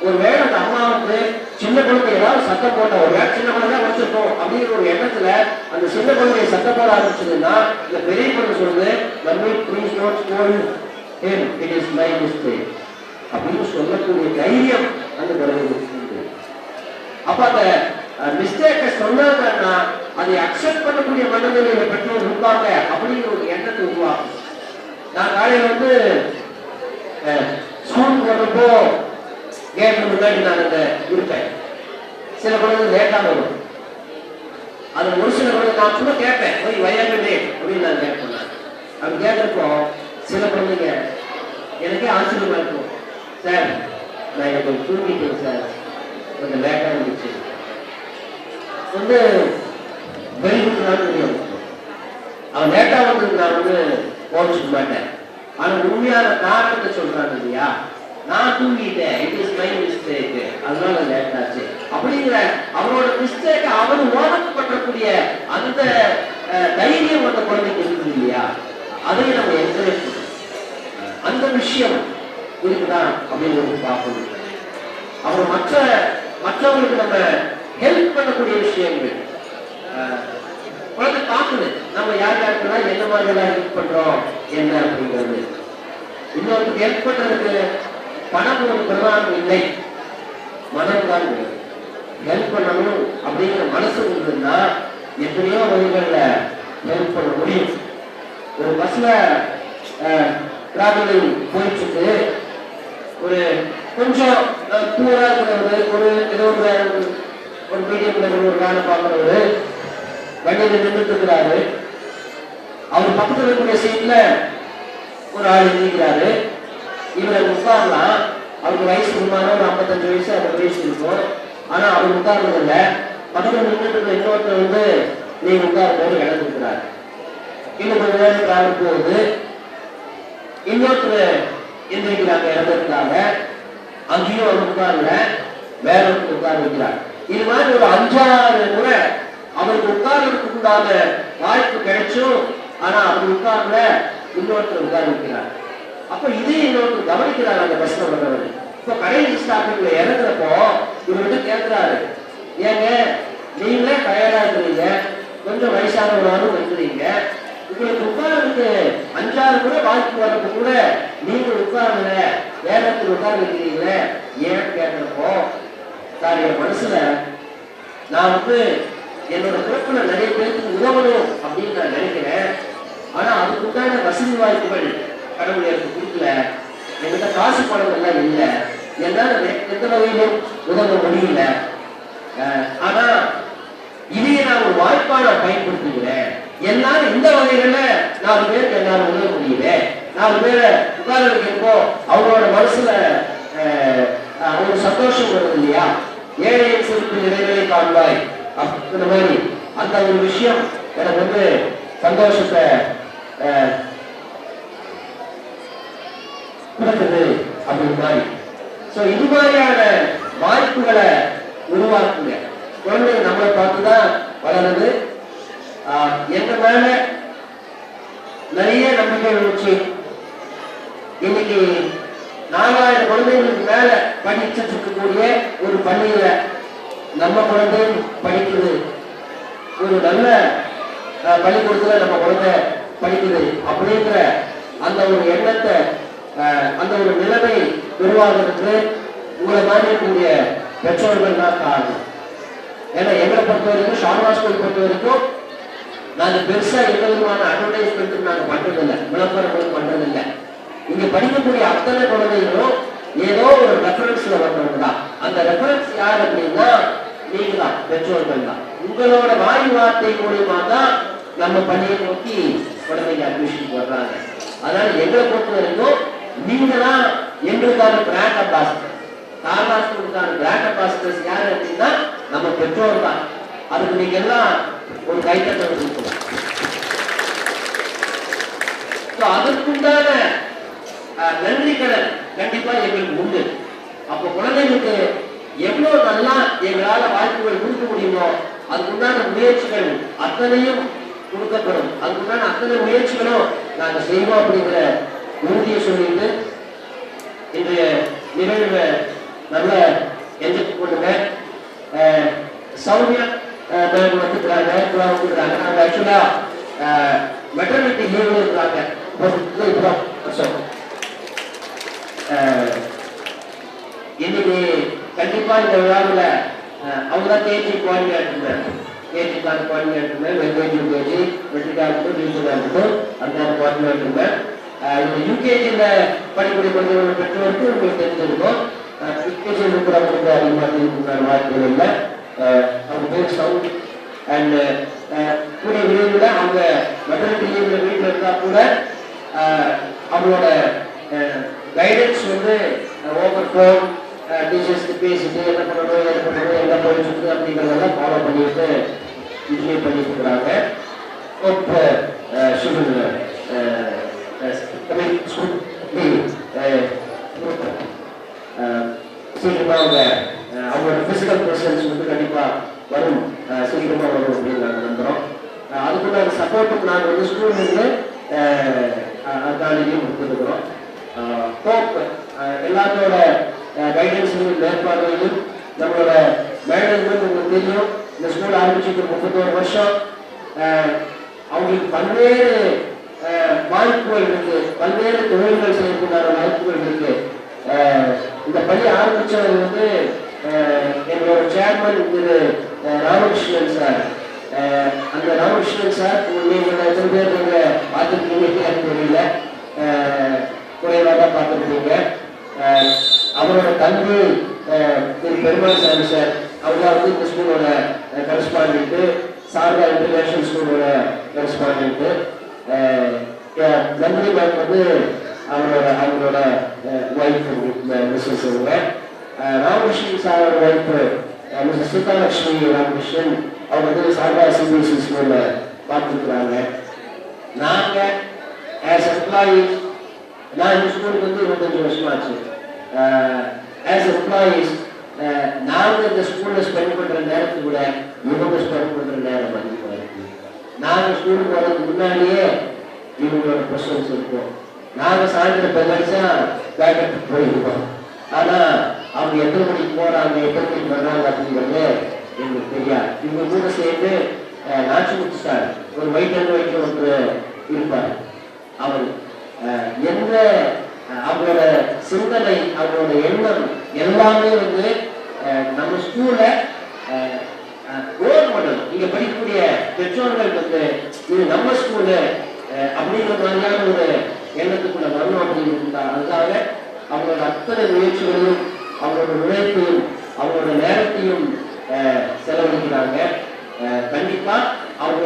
ஒரு வேளை அந்த அம்மாவுக்கு சின்ன குழந்தை ஏதாவது சத்தம் போட்ட, ஒரு வேலை சின்ன குழந்தை வச்சிருக்கோம் அப்படிங்கிற ஒரு எண்ணத்துல அந்த சின்ன குழந்தைய சத்தம் போட ஆரம்பிச்சதுன்னா இந்த பெரிய குழந்தை சொல்லுது, please not scold him, it is my mistake அப்படின்னு சொல்லக்கூடிய தைரியம் அந்த குழந்தைகளுக்கு உண்டு. அப்ப அந்த மிஸ்டேக்கை சொன்னாங்கன்னா அதை அக்செப்ட் பண்ணக்கூடிய மனநிலையை பெற்றோர் இருப்பாங்க அப்படிங்கிற ஒரு எண்ணத்தை உருவாக்கும். நான் காலையில வந்து ஸ்கூலுக்கு வர்றப்போ கேட்டு முன்னாடி நான் அங்க இருப்பேன். சில குழந்தை லேட்டா வரும். அது ஒரு சில குழந்தை நான் சும்மா கேட்பேன், போய் வயலே அப்படின்னு நான் கேட்பேன். அப்படி கேட்கறப்போ சில குழந்தைங்க எனக்கே ஆச்சரியமா இருக்கும், சார் நான் எனக்கு கொஞ்சம் தூங்கிட்டேன் சார், கொஞ்சம் லேட்டா இருந்துச்சு வந்து வெளியிட்டு தெரியும். அவன் லேட்டா வந்து நான் வந்து போச்சுக்க மாட்டேன். ஆனா உண்மையான காரணத்தை சொல்றாங்க இல்லையா, நான் தூங்கிட்டேன், இட் இஸ் மை மிஸ்டேக், அதனால லேட் ஆச்சு அப்படிங்கிற அவனோட மிஸ்டேக் அவன் ஓரம் பண்ணக்கூடிய அந்த தைரியம் அந்த குழந்தைக்கு இருக்குது இல்லையா, அதையும் நம்ம என்கரேஜ் பண்ணணும். அந்த விஷயம் இருக்குதா அப்படின்னு பார்க்கணும். அப்புறம் மற்றவங்களுக்கு நம்ம ஹெல்ப் பண்ணக்கூடிய விஷயங்கள் குழந்தை பார்க்கணும். நம்ம யார் யாருக்கெல்லாம் என்ன மாதிரிலாம் ஹெல்ப் பண்றோம் என்ன அப்படிங்கிறது. இன்னொருத்தருக்கு ஹெல்ப் பண்றதுக்கு பணம் ஒரு பிரதானம் இல்லை, மனம் தான் ஹெல்ப் பண்ணணும் அப்படிங்கிற மனசு இருந்ததுன்னா எத்தனையோ வழிகள்ல ஹெல்ப் பண்ண முடியும். ஒரு பஸ்ல டிராவலிங் போயிட்டு ஒரு கொஞ்சம் தூரா இருக்கிறவர், ஒரு ஏதோ ஒரு மீடியம்ல ஒரு வேலை பார்க்கிறவரு வண்டியில நின்றுட்டு இருக்கிறாரு. அவர் பக்கத்தில் இருக்கக்கூடிய சீட்ல ஒரு ஆள் எழுதிக்கிறாரு. இவரை உட்காரலாம், அவருக்கு வயசு சுமார ஒரு 55 வயசு 60 வயசு இருக்கும். ஆனா அவர் உட்கார்றது இல்லை. பக்கத்தில் நின்றுட்டு இருக்க இன்னொருத்தர் வந்து நீங்க உட்காரும் போது இடம் இருக்கிறார். இன்னும் கொஞ்ச நேரம் டிராவல் போகுது, இன்னொருத்தர் எந்திரிக்கிறாங்க இறந்திருக்காங்க, அங்கேயும் அவர் உட்கார்ல வேற ஒருத்தர் உட்கார வைக்கிறார். இது மாதிரி ஒரு 5-6 முறை அவருக்கு உட்கார்றதுக்கு உண்டான வாய்ப்பு கிடைச்சும் ஆனா அவர் உட்கார்ல இன்னொருத்தர் உட்கார வைக்கிறார். அப்ப இதே இன்னொருத்தர் கவனிக்கிறார் அந்த பஸ்ல வர்றவர். இப்போ கடைசி ஸ்டாப்பிங்ல இறங்குறப்போ இவர்கிட்ட கேட்கிறாரு, ஏங்க நீங்களே டயர்டா இருக்கிறீங்க, கொஞ்சம் வயசானவராலும் இருக்கிறீங்க, உங்களுக்கு உட்கார்றதுக்கு 5-6 முறை வாய்ப்பு வர்றப்ப கூட நீங்க உட்கார்ல வேறத்தில் உட்கார வைக்கிறீங்களே ஏன்னு கேட்கிறப்போ, சார் என் மனசுல நான் வந்து என்னோட பிறப்புல நிறைய பேருக்கு உதவணும் அப்படின்னு நான் நினைக்கிறேன். ஆனா அதுக்கு உண்டான வசதி வாய்ப்புகள் கடவுள் எனக்கு கொடுக்கல, என்கிட்ட காசு பணம் எல்லாம் இல்லை, என்னால எந்த வகையிலும் உதவ முடியல, ஆனா இதையே நான் ஒரு வாய்ப்பான பயன்படுத்துகிறேன். என்னால இந்த வகையில 4 பேருக்கு என்னால உதவ முடியல. 4 பேரை உட்கார வைக்கிறப்போ அவங்களோட மனசுல ஒரு சந்தோஷம் வருது இல்லையா? ஏழையின் சிறுப்பு இறைவனை காண்பாய் அப்படின்ற மாதிரி அந்த ஒரு விஷயம் எனக்கு வந்து சந்தோஷத்தை கொடுக்குது அப்படின்னு மாதிரி. ஸோ இது மாதிரியான வாய்ப்புகளை உருவாக்குங்க. குழந்தைங்க நம்மளை பார்த்துதான் வளருது. எந்த மேல நிறைய நம்பிக்கைகள் வச்சு இன்னைக்கு 4000 குழந்தைகளுக்கு மேல படிச்சுட்டு இருக்கக்கூடிய ஒரு பள்ளியில நம்ம குழந்தை படிக்குது, ஒரு நல்ல பள்ளிக்கூடத்துல நம்ம குழந்தை படிக்குது அப்படிங்கிற அந்த ஒரு எண்ணத்தை அந்த ஒரு நிலைமை உருவாகிறதுக்கு உங்களை மாதிரி இருக்கக்கூடிய பெற்றோர்கள் தான் காரணம். ஏன்னா எங்களை பொறுத்த வரைக்கும் ஷார்மா ஸ்கூல் பொறுத்த வரைக்கும் நாங்க பெருசா எந்த விதமான அட்வர்டைஸ்மெண்ட் நாங்க பண்றதில்லை, விளம்பரங்களும் பண்றதில்லை. இங்க படிக்கக்கூடிய அத்தனை குழந்தைகளும் ஏதோ ஒரு ரெஃபரன்ஸ்ல வந்தவங்க தான். அந்த ரெஃபரன்ஸ் யார் அப்படின்னா நீங்க தான், பெற்றோர்கள் தான். உங்களோட வாய் வார்த்தை மூலியமா தான் நம்ம பள்ளியை நோக்கி குழந்தைங்க அட்மிஷன் வர்றாங்க. அதனால எங்களை பொறுத்த வரைக்கும் நீங்க தான் எங்களுக்கான பிராண்ட் அம்பாசிடர். ஷார்மா ஸ்கூலுக்கான பிராண்ட் அம்பாசிடர்ஸ் யாரு அப்படின்னா நம்ம பெற்றோர் தான். அதுக்கு நீங்க எல்லாம் ஒரு கைத்தட்டை கொடுக்கலாம். அதற்குண்டான நன்றி கடன் கண்டிப்பா எங்களுக்கு உண்டு. அப்போ குழந்தைங்களுக்கு எவ்வளவு நல்லா எங்களால வாய்ப்புகள் கொடுக்க முடியுமோ அதுக்குண்டான முயற்சிகள் அத்தனையும் கொடுக்கப்படும். அதுக்குண்டான அத்தனை முயற்சிகளும் நாங்க செய்வோம் அப்படிங்கிற உறுதியை சொல்லிட்டு இன்றைய நிகழ்வை நல்ல எதிர்த்து கொண்டுங்க. சௌமியா மேம் வந்துக்கிறாங்க, வந்துக்கிறாங்க. நாங்க ஆக்சுவலா மெட்டர்னிட்டி லீவ்ல இருக்கிறாங்க. இன்னைக்கு கண்டிப்பா இந்த விழாவில் அவங்க தான் கேஜி கோஆர்டினேட்டர், கேஜிக்கான கோஆர்டினேட்டர், எல்கேஜி யூகேஜி மெட்ரிக்கா இருக்கட்டும் டியூஷனா இருக்கட்டும் அந்த கோஆர்டினேட்டருங்க. இந்த யூகேஜியில் படிக்கக்கூடிய குழந்தைகளோட பெற்றோருக்கு உங்களுக்கு தெரிஞ்சிருக்கும். யூகேஜியில் இருக்கிறவங்களுக்கு அதிகமாக தெரிஞ்சுக்கான வாய்ப்புகள் இல்லை. அவங்க பேர் சவுண்ட் அண்ட் கூடிய விரைவில் அவங்க மெட்டர்னிட்டி லீவ்ல வீட்டில் இருந்தால் கூட அவங்களோட கைடன்ஸ் வந்து ஓவர் ஃபோன் டீச்சர்ஸ்க்கு பேசிட்டு என்ன பண்ணணும் என்ன போயிட்டு அப்படிங்கிறதெல்லாம் ஃபாலோ பண்ணிட்டு இன்ஜினியர் பண்ணிட்டு இருக்கிறாங்க. சீக்கிரமா அவங்களோட பிசிக்கல் ப்ரெசன்ஸ் வந்து கண்டிப்பா வரும், சீக்கிரமா வரும் அப்படின்னு நாங்கள் நம்புறோம். அதுக்குள்ள சப்போர்ட்டுக்கு நாங்கள் வந்து ஸ்கூல் இருந்து காலேஜையும் கொடுத்துருக்குறோம். ஹோப் எல்லாத்தோட கைடன்ஸையும் மேற்பார்வையிலும் நம்மளோட மேனேஜ்மெண்ட் உங்களுக்கு தெரியும். இந்த ஸ்கூல் ஆரம்பிச்சுட்டு 31 வருஷம். அவங்களுக்கு பல்வேறு வாய்ப்புகள் இருக்கு, பல்வேறு தொழில்கள் செய்யக்கூடிய வாய்ப்புகள் இருக்கு. இந்த பள்ளி ஆரம்பிச்சது வந்து எங்களோட சேர்மன் திரு ராமகிருஷ்ணன் சார். அந்த ராமகிருஷ்ணன் சார் நீங்க எத்தனை பேர் நீங்க பார்த்துருக்கீங்க தெரியல, குறைவாக தான் பார்த்துருக்கீங்க. அவரோட தம்பி திரு பெருமாள் சாமி சார், அவங்க வந்து இந்த ஸ்கூலோட கரஸ்பாண்டன்ட்டு, சாரதா இன்டர்நேஷனல் ஸ்கூலோட கரஸ்பாண்டன்ட்டு. நந்தினி மேம் வந்து அவங்களோட ஒய்ஃப் மிஸ்ஸஸ் அவங்க. ராமகிருஷ்ணன் சாரோட ஒய்ஃப் மிஸ்ஸஸ் சீதாலட்சுமி ராமகிருஷ்ணன், அவங்க வந்து சாரதா சிபிஎஸ்சி ஸ்கூல்ல பார்த்துருக்குறாங்க. நாங்கள் ஆஸ் எம்ப்ளாயீஸ், நான் இந்த ஸ்கூலுக்கு வந்து 25 வருஷம் ஆச்சு. ஆஸ் எம்ப்ளாயீஸ் நாங்கள் இந்த ஸ்கூலில் ஸ்பெண்ட் பண்ணுற நேரத்துக்கு கூட இவங்க ஸ்பெண்ட் பண்ணுற நேரம் அதிகமாக இருக்குது. நாங்கள் ஸ்கூலுக்கு வரதுக்கு முன்னாடியே இவங்களோட ப்ரெஷன்ஸ் இருக்கும். நாங்கள் சாயந்தரம் பெருசா பேக்கெட்டுக்கு போயிருக்கோம். ஆனால் அவங்க எத்தனை மணிக்கு போகிறாங்க, எத்தனை மணிக்கு வர்றாங்க அப்படிங்கிறது எங்களுக்கு தெரியாது. இவங்க கூட சேர்ந்து நாச்சுமுத்து சார், ஒரு ஒயிட் அண்ட் ஒயிட் ஒருத்தர் இருப்பார். அவர் எந்த அவங்களோட சிந்தனை, அவங்களோட எண்ணம் எல்லாமே வந்து நம்ம ஸ்கூல்ல ரோல் பண்ணணும். இங்க படிக்கக்கூடிய பெற்றோர்கள் வந்து இது நம்ம ஸ்கூலு அப்படிங்கிற மாதிரியான ஒரு எண்ணத்துக்குள்ள வரணும் அப்படின்னு அதுக்காக அவங்களோட அத்தனை முயற்சிகளையும் அவங்களோட உழைப்பையும் அவங்களோட நேரத்தையும்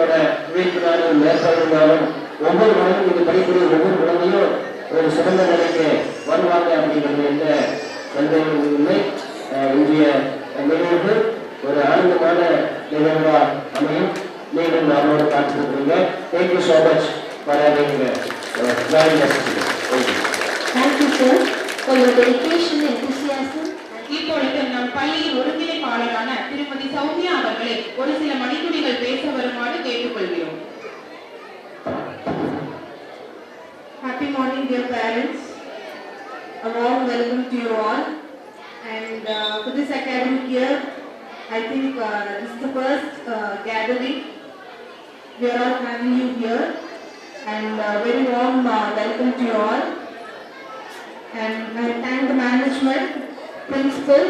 அவங்களோட உழைப்பினாலும் மேற்கொள்ளினாலும் ஒவ்வொரு குழந்தையும் இது படிக்கூடிய ஒவ்வொரு குழந்தையும் ஒரு சிறந்த நிலைக்கு வருவாங்க அப்படிங்கிறது எந்த சந்தேகமும் இல்லை. இன்றைய நிகழ்வு ஒரு ஆனந்தமான நிகழ்வா அமையும். நீங்கள் அவரோட காத்துருக்கீங்க. Thank you so much for having join us.
Thank you, sir, for your dedication and enthusiasm.
இப்பொழுது நம் பள்ளியின் ஒருங்கிணைப்பாளரான திருமதி சௌமியா அவர்களை ஒரு சில மணித்துளிகள் பேச வருமாறு கேட்டுக்கொள்கிறோம்.
Happy morning, dear parents. A warm welcome to you all. And for this academic year, I think this is the first gathering. We are all having you here. And very warm welcome to you all. And I thank the management, principal,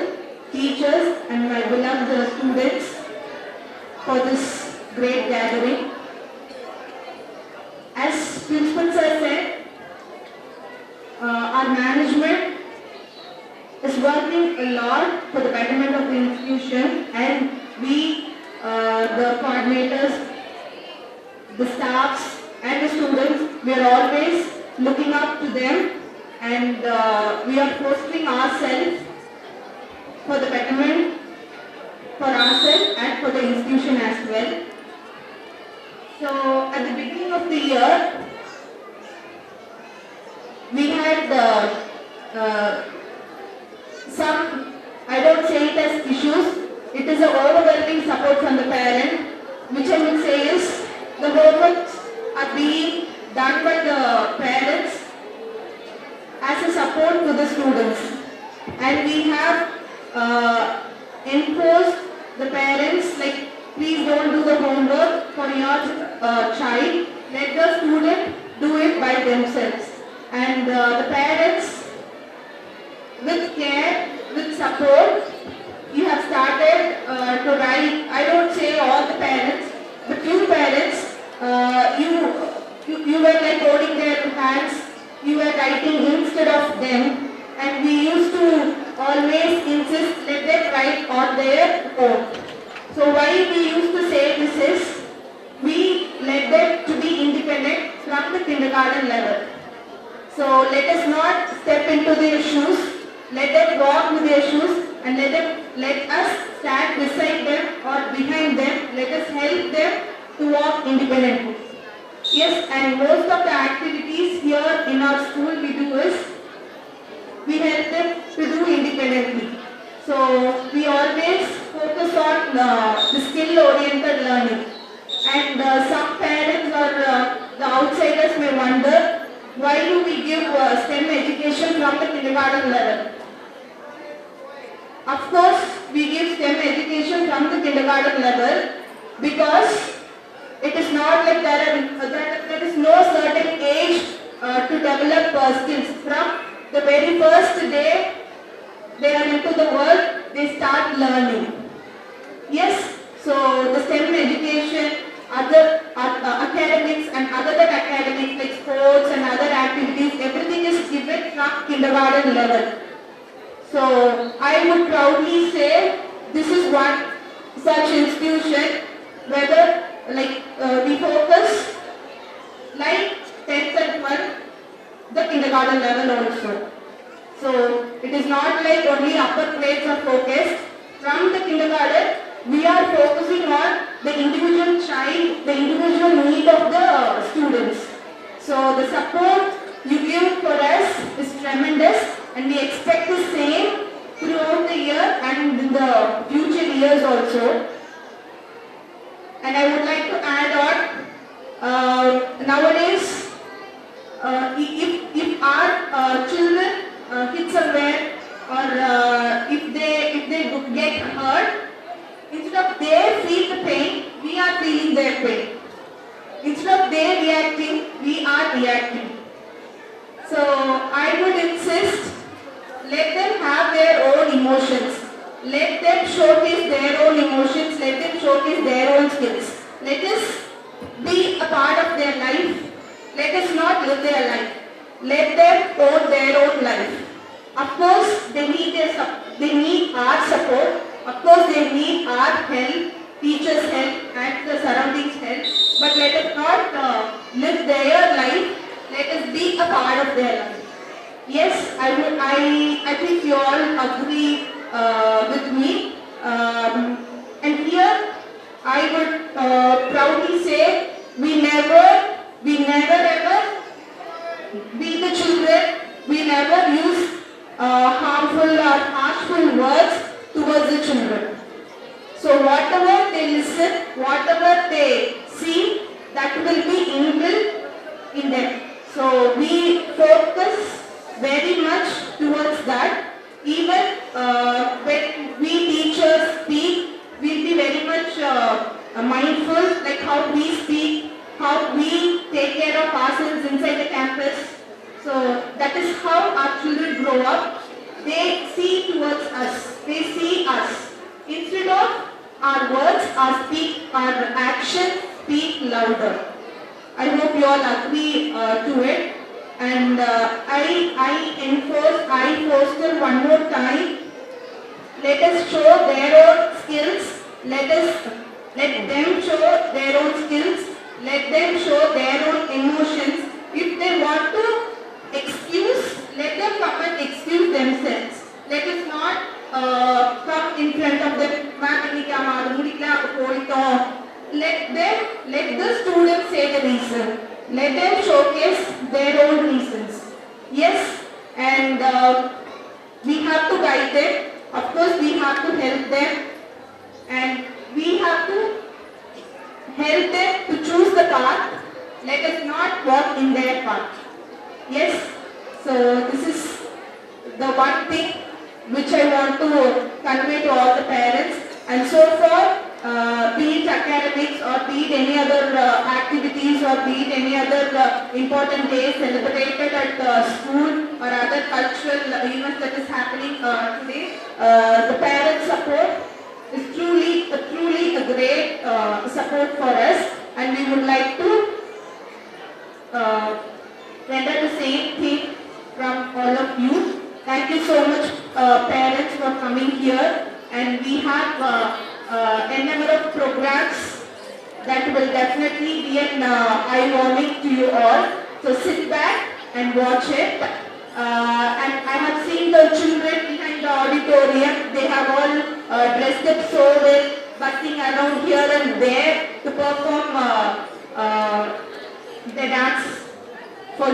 teachers, and my beloved students for this great gathering. As principal sir said, our management is working a lot for the betterment of the institution, and we, the coordinators, the staffs, and the students, we are always looking up to them, and we are fostering ourselves for the betterment for ourselves and for the institution as well. So at the beginning of the year, we had some, I don't say it as issues, it is an overwhelming support from the parent, which I will say is the homeworks are being done by the parents as a support to the students. And we have enforced the parents, like, please don't do the homework for your child, let the student do it by themselves. And the parents, with care, with support, you have started to write. I don't say all the parents, but you parents, you were like holding their hands, you were writing instead of them, and we used to always insist, let them write on their own. So why we used to say this is, we let them to be independent from the kindergarten level. So let us not step into their shoes, let them walk with their shoes, and let us stand beside them or behind them, let us help them to walk independently. Yes, and most of the activities here in our school we do is, we help them to do independently. So we always focus on the skill-oriented learning. And some parents or the outsiders may wonder, why do we give STEM education from the kindergarten level? Of course, we give STEM education from the kindergarten level because it is not like there is no certain age to develop skills. From the very first day they are into the world, they start learning. Yes, so the STEM education, other academics and other than academics like sports and other activities, everything is given from kindergarten level. So I would proudly say this is one such institution, whether like we focus like 10th and 12th, the kindergarten level also. So it is not like only upper grades are focused. From the kindergarten, we are focusing on the individual child, the individual need of the students. So the support you give for us is tremendous, and we expect the same throughout the year and in the future years also. And I would like to add on, nowadays, if our children hit somewhere or if they get hurt, instead of they feel the pain, we are feeling their pain. Instead of they reacting, we are reacting. So I would insist, let them have their own emotions. Let them showcase their own emotions. Let them showcase their own skills. Let us be a part of their life. Let us not live their life. Let them own their own life. Of course, they need our support. Of course, they need our help, teachers' help, and the surroundings' help. but let us not live their life. Let us be a part of their life. Yes, I think you all agree with me. And here I would proudly say we never ever be the children. We never use harmful or harshful words towards the children. So whatever they listen, whatever they see, that will be inbuilt in them. So we focus very much towards that. Even when we teachers speak, we'll be very much mindful, like how we speak, how we take care of ourselves inside the campus. So that is how our children grow up. They see towards us. They see us. Instead of our words, our actions speak louder. I hope you all agree to it. And I foster one more time. Let us show their own skills. Let them show their own skills. Let them show their own emotions. If they want to excuse, let them come and excuse themselves. Let us not come in front of them. Let the students say the reason. Let them showcase their own reasons. Yes, and we have to guide them. Of course, we have to help them, and we have to help them to choose the path. Let us not walk in their path. Yes, so this is the one thing which I want to convey to all the parents. And so far, be it academics or be it any other activities or be it any other important days celebrated at school or other cultural events that is happening today, the parent support is truly a great support for us, and we would like to render the same thing from all of you. Thank you so much, parents, for coming here, and we have a number of programs that will definitely be an eye-warming to you all. So sit back and watch it. And I have seen the children behind the auditorium. They have all dressed up so well, busting around here and there to perform the dance for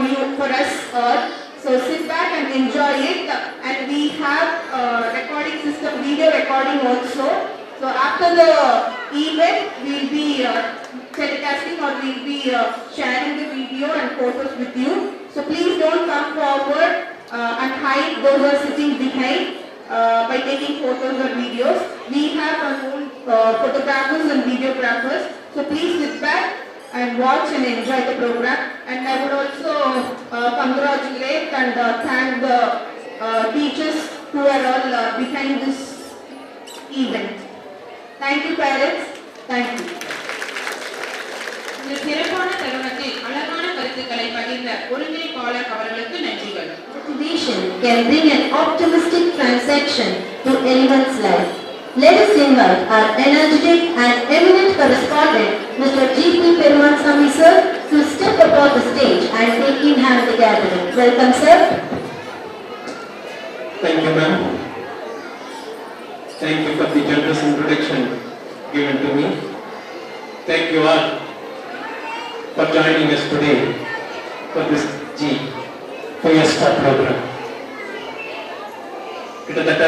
us all. So sit back and enjoy it. And we have recording system, video recording also. So after the event, we'll be telecasting or we'll be sharing the video and photos with you. So please don't come forward and hide those who are sitting behind by taking photos or videos. We have our own photographers and videographers. So please sit back and watch and enjoy the program. And I would also congratulate and thank the teachers who are all behind this event. Thank you, parents. Thank you.
இந்த சிறப்பான தருணத்தில் அழகான கருத்துக்களை பகிர்ந்த ஒருங்கிணைப்பாளர் அவர்களுக்கு நன்றிகள்.
Motivation can bring an optimistic transaction to anyone's life. Let us invite our energetic and eminent correspondent, Mr. G.P. Perumansamy sir, to step upon the stage and take in hand the gathering. Welcome, sir.
Thank you, ma'am. Thank you for the generous introduction given to me. Thank you all for joining us today for this G Fiesta program. கிட்டத்தட்ட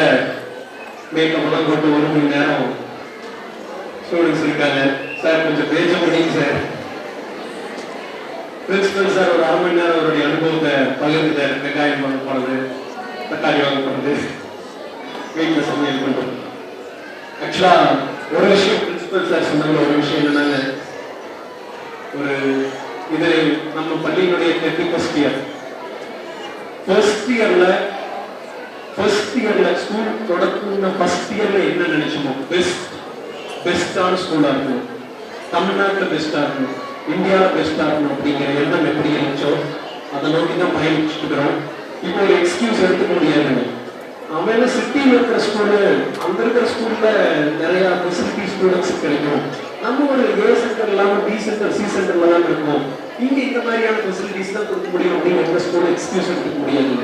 மேக்கப்லாம் போட்டு 1 மணி நேரம் students இருக்காங்க. Sir கொஞ்சம் பேச முடியுங்க sir. Principal sir ஒரு 1/2 மணி நேரம் அவருடைய அனுபவத்தை பகிர்ந்துட்டார். வெங்காயம் வாங்க போனது, தக்காளி வாங்க போனது, வீட்டில் சமையல் பண்ணுறது. ஆக்சுவலாக ஒரு விஷயம் பிரின்சிபல் சார் சொன்னாங்க. ஒரு விஷயம் என்னன்னாங்க, ஒரு இது நம்ம பள்ளியினுடைய 31st இயர். ஃபர்ஸ்ட் இயர்ல ஸ்கூல் தொடங்கின ஃபர்ஸ்ட் இயர்ல என்ன நினைச்சோமோ, பெஸ்டான ஸ்கூலா இருக்கணும், தமிழ்நாட்டில் பெஸ்டா இருக்கணும், இந்தியாவில் பெஸ்டா இருக்கணும் அப்படிங்கிற எண்ணம் எப்படி இருந்துச்சோ அதை நோக்கி தான் பயணிச்சுட்டு இருக்கிறோம். இப்போ ஒரு எக்ஸ்கியூஸ் எடுத்துக்க முடியாதுங்க. அவன் சிட்டியில் இருக்கிற ஸ்கூலு, அங்க இருக்கிற ஸ்கூல்ல நிறைய ஃபெசிலிட்டி ஸ்டூடெண்ட்ஸ் கிடைக்கும், நம்ம ஒரு ஏ சென்டர் இல்லாம பி சென்டர் சி சென்டர்ல தான் இருக்கோம், இங்க இந்த மாதிரியான ஃபெசிலிட்டிஸ் தான் கொடுக்க முடியும் அப்படின்னு எந்த ஸ்கூல் எக்ஸ்கியூஸ் எடுத்துக்க முடியாது.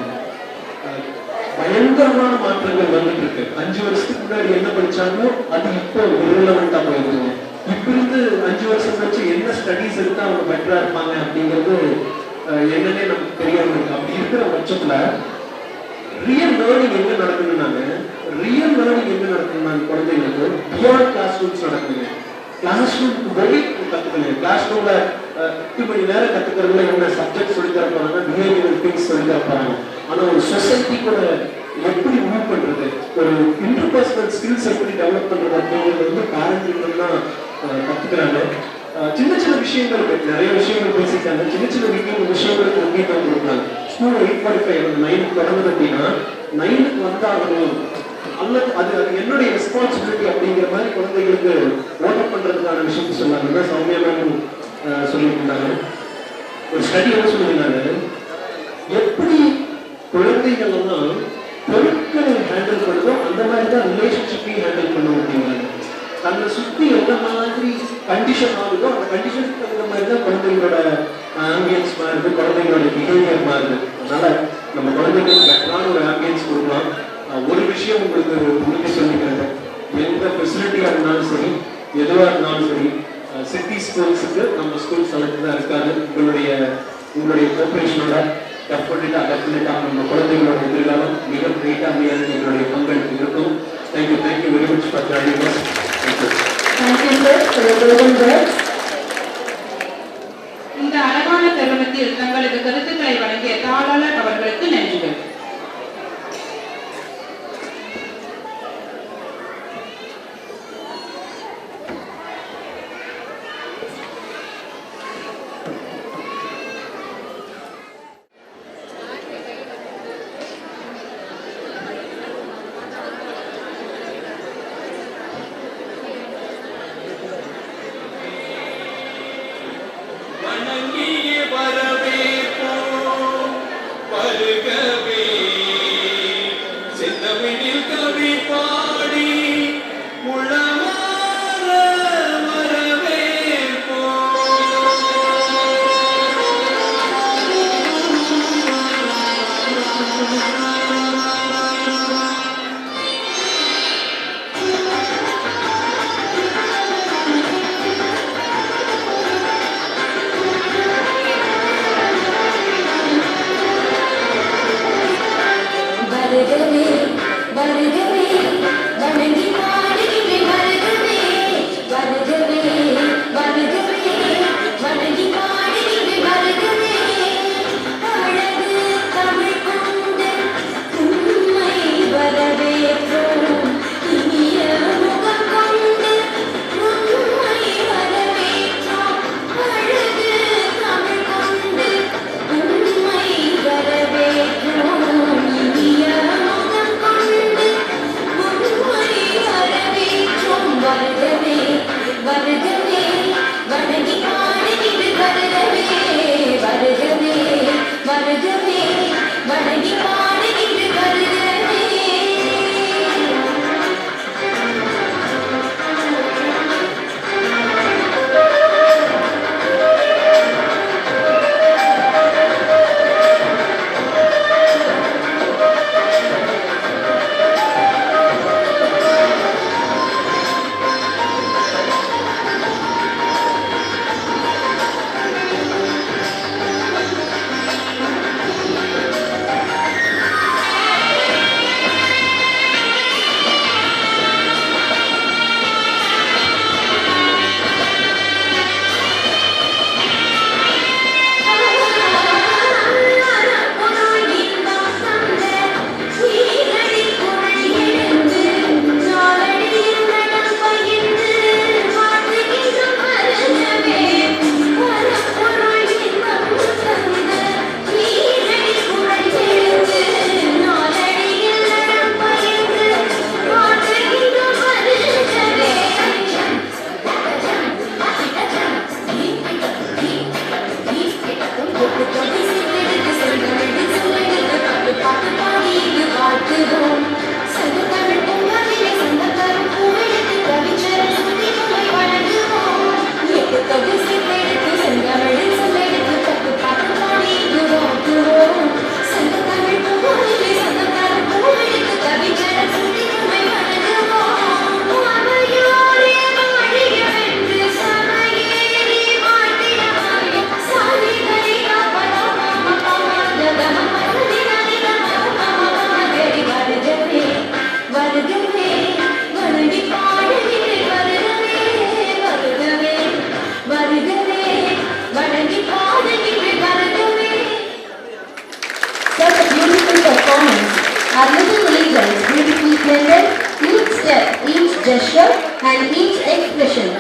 பயங்கரமான மாற்றங்கள் வந்துட்டு இருக்கு. 5 வருஷத்துக்கு முன்னாடி என்ன படிச்சாங்களோ அது இப்போ irrelevant-ஆ போயிருக்கு. இப்ப இருந்து 5 வருஷம் கழிச்சு என்ன ஸ்டடீஸ் எடுத்தா அவங்க பெட்டரா இருப்பாங்க அப்படிங்கிறது என்னன்னே நமக்கு தெரியாம இருக்கு. அப்படி இருக்கிற பட்சத்துல ரியல் லேர்னிங் எங்க நடக்குதுன்னாங்க, ரியல் லேர்னிங் எங்க நடக்குதுன்னா குழந்தைங்களுக்கு பியாண்ட் கிளாஸ் ரூம்ஸ் நடக்குதுங்க. கிளாஸ் ரூம் வெளி கத்துக்கணும். கிளாஸ் ரூம்ல 8 மணி நேரம் கத்துக்கிறதுல என்ன சப்ஜெக்ட் சொல்லி தர போறாங்க, பிஹேவியரல் திங்ஸ் சொல்லி தர போறாங்க. ஆனா ஒரு சொசைட்டி கூட எப்படி மூவ் பண்றது, ஒரு இன்டர்பர்சனல் ஸ்கில்ஸ் எப்படி டெவலப் பண்றது அப்படிங்கிறது வந்து பேரண்ட்ஸ் தான் கத்துக்கிறாங்க. சின்ன சின்ன விஷயங்கள் நிறைய விஷயங்கள் பேசிட்டாங்க. சின்ன சின்ன விஷயங்களுக்கு முக்கியத்துவம் கொடுக்குறாங்க. ஸ்கூல் 8:45 9க்கு தொடங்குது அப்படின்னா 9க்கு வந்தாகணும், அல்லது அது என்னுடைய ரெஸ்பான்சிபிலிட்டி அப்படிங்கிற மாதிரி குழந்தைகளுக்கு ஓட்டப் பண்றதுக்கான விஷயத்தை சொன்னாங்க. சௌமியா மேம் சொல்லிட்டு இருந்தாங்க. ஒரு ஸ்டடி என்ன சொல்லியிருந்தாங்க, எப்படி குழந்தைகள் எல்லாம் பொருட்களை ஹேண்டில் பண்ணுதோ அந்த மாதிரி தான் ரிலேஷன்ஷிப்பையும் ஹேண்டில் பண்ண அப்படிங்கிறாங்க. தன்னை சுற்றி எந்த மாதிரி கண்டிஷன் ஆகுதோ அந்த கண்டிஷனுக்கு தகுந்த மாதிரி தான் குழந்தைங்களோட ஆம்பியன்ஸ் மாறுது, குழந்தைங்களோட பிஹேவியர் மாறுது. அதனால நம்ம குழந்தைங்களுக்கு பெட்டரான ஒரு ஆம்பியன்ஸ் கொடுக்கலாம். ஒரு விஷயம் உங்களுக்கு முன்னாடி சொல்லிக்கிறேன், எந்த ஃபெசிலிட்டியாக இருந்தாலும் சரி, எதுவாக இருந்தாலும் சரி, சிட்டி ஸ்கூல்ஸுக்கு நம்ம ஸ்கூல் செலக்ட் தான் இருக்காது. உங்களுடைய கோஆபரேஷனோட டெஃபினட்டாக நம்ம குழந்தைகளோட எதிர்காலம் மிக கிரேட்டாக அமையாது எங்களுடைய பங்களிப்பு இருக்கும். Thank you very much for joining us.
Thank you, sir, for your golden words.
இந்த அழகான தருணத்தில் தங்களது கருத்துக்களை வழங்கிய தாளாளர் அவர்களுக்கு நன்றிகள்.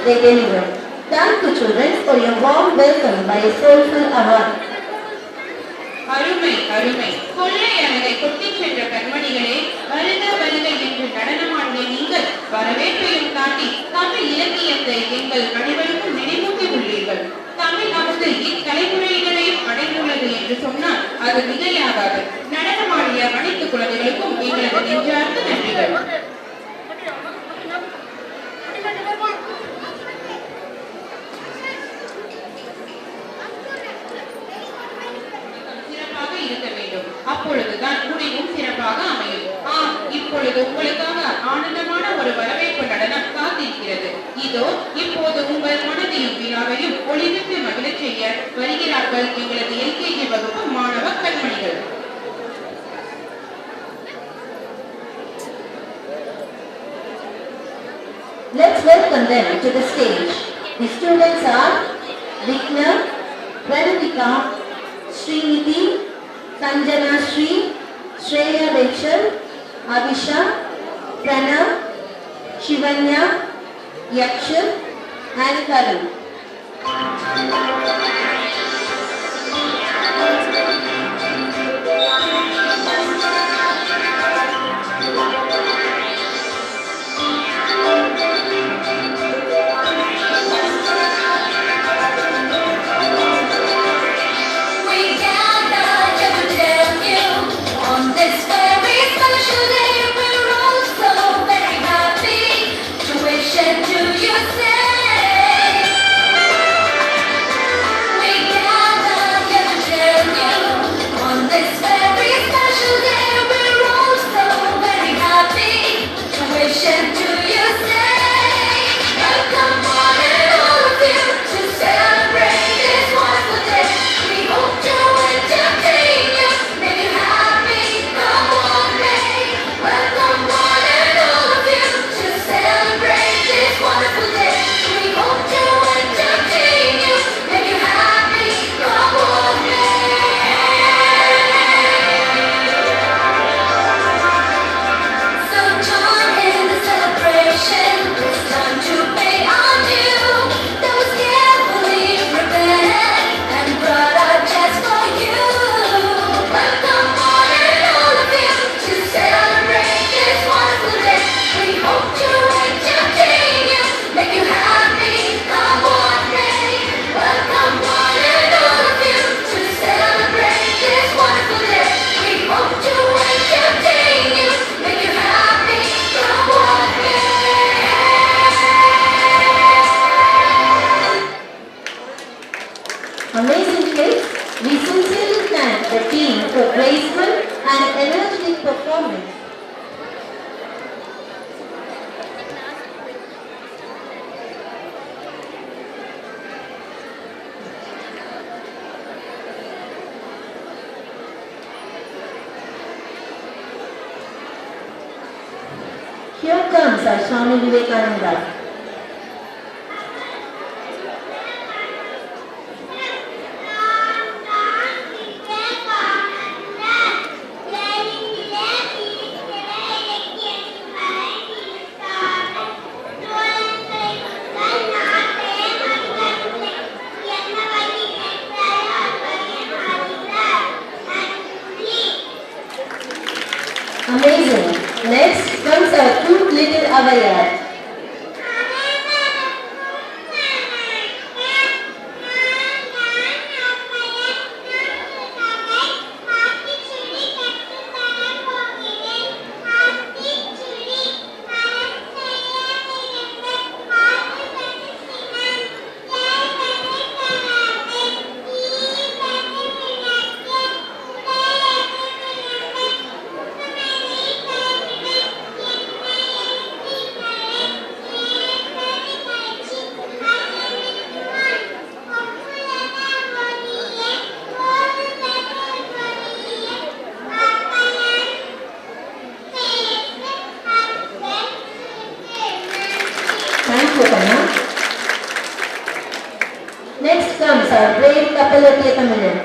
they deliver. Thank you children for your warm welcome by a soulful award.
அருமை அருமை. கொள்ளை அழகை கொட்டிச் சென்ற கண்மணிகளே, வருக வருக என்று நடனமாடிய நீங்கள் வரவேற்பையும் தாண்டி தமிழ் இலக்கியத்தை எங்கள் அனைவருக்கும் நினைவூட்டி உள்ளீர்கள். தமிழ் அமுது இத்தலைமுறையினரையும் அடைந்துள்ளது என்று சொன்னால் அது மிகையாகாது. நடனமாடிய அனைத்து குழந்தைகளுக்கும் எங்களது நெஞ்சார்ந்த நன்றிகள். இருக்க வேண்டும். அப்பொழுதுதான் முடிவும் சிறப்பாக அமையும். இப்பொழுது உங்களுக்காக ஆனந்தமான ஒரு வரவேற்பு நடனம் காத்திருக்கிறது. இதோ இப்போது உங்கள் மனதையும் விழாவையும் ஒளிவிட்டு மகிழச் செய்ய வருகிறார்கள் எங்களது எல்கேஜி வகுப்பு மாணவ கண்மணிகள்.
Let's welcome them to the stage. The students are Vikna, Pranavika, Srinidhi, Sanjana Sri, Shreya Rachel, Abhisha, Pranav, Shivanya, Yakshar and Karan. Amazing kids, we sincerely thank the team for graceful and energetic performance. Here comes our Swami Vivekananda. Amazing. Next comes our cute little Avayar. Thank you, Kanna. Next comes our brave Kapalotya Tamilan.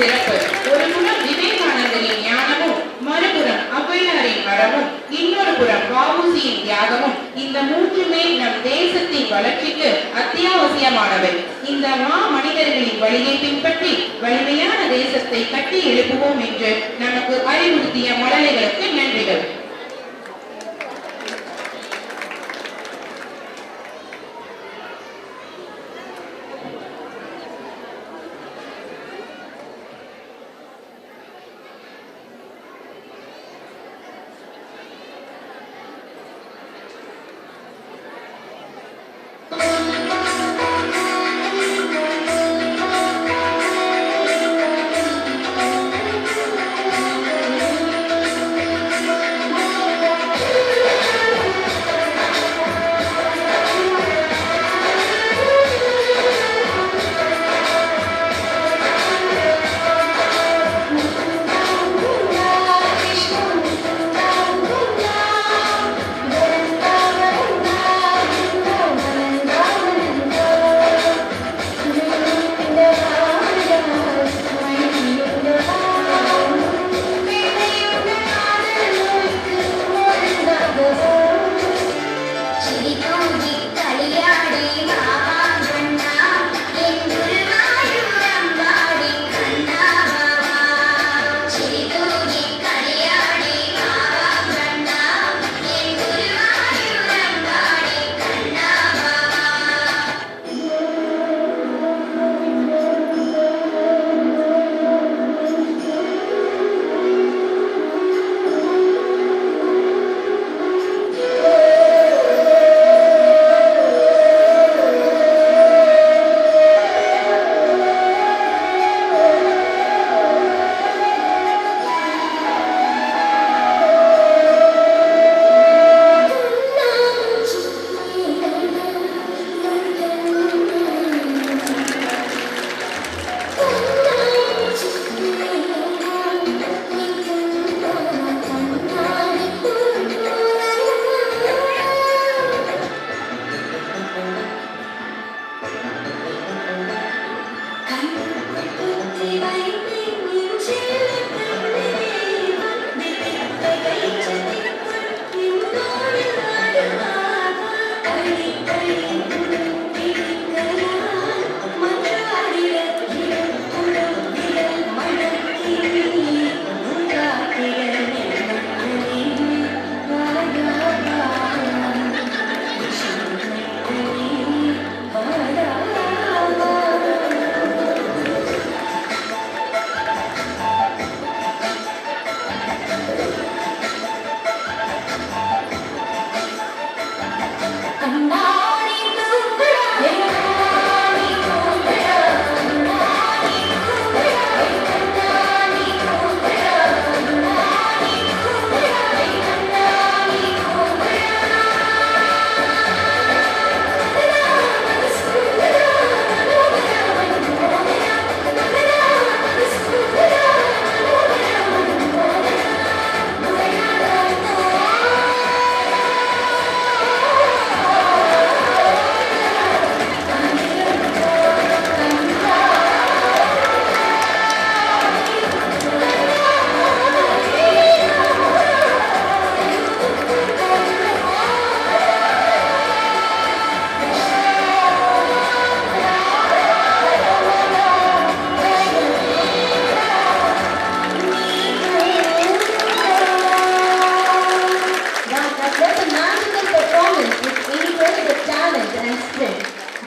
சிறப்பு. ஒரு புறம் விவேகானந்தரின் ஞானமும், மறுபுறம் ஔவையாரின் மரமும், இன்னொரு புறம் வ.உ.சி.யின் தியாகமும், இந்த மூன்றுமே நம் தேசத்தின் வளர்ச்சிக்கு அத்தியாவசியமானவை. இந்த மனிதர்களின் வழியை பின்பற்றி வலிமையான தேசத்தை கட்டி எழுப்புவோம் என்று நமக்கு அறிவுறுத்திய மழலைகளுக்கு நன்றிகள்.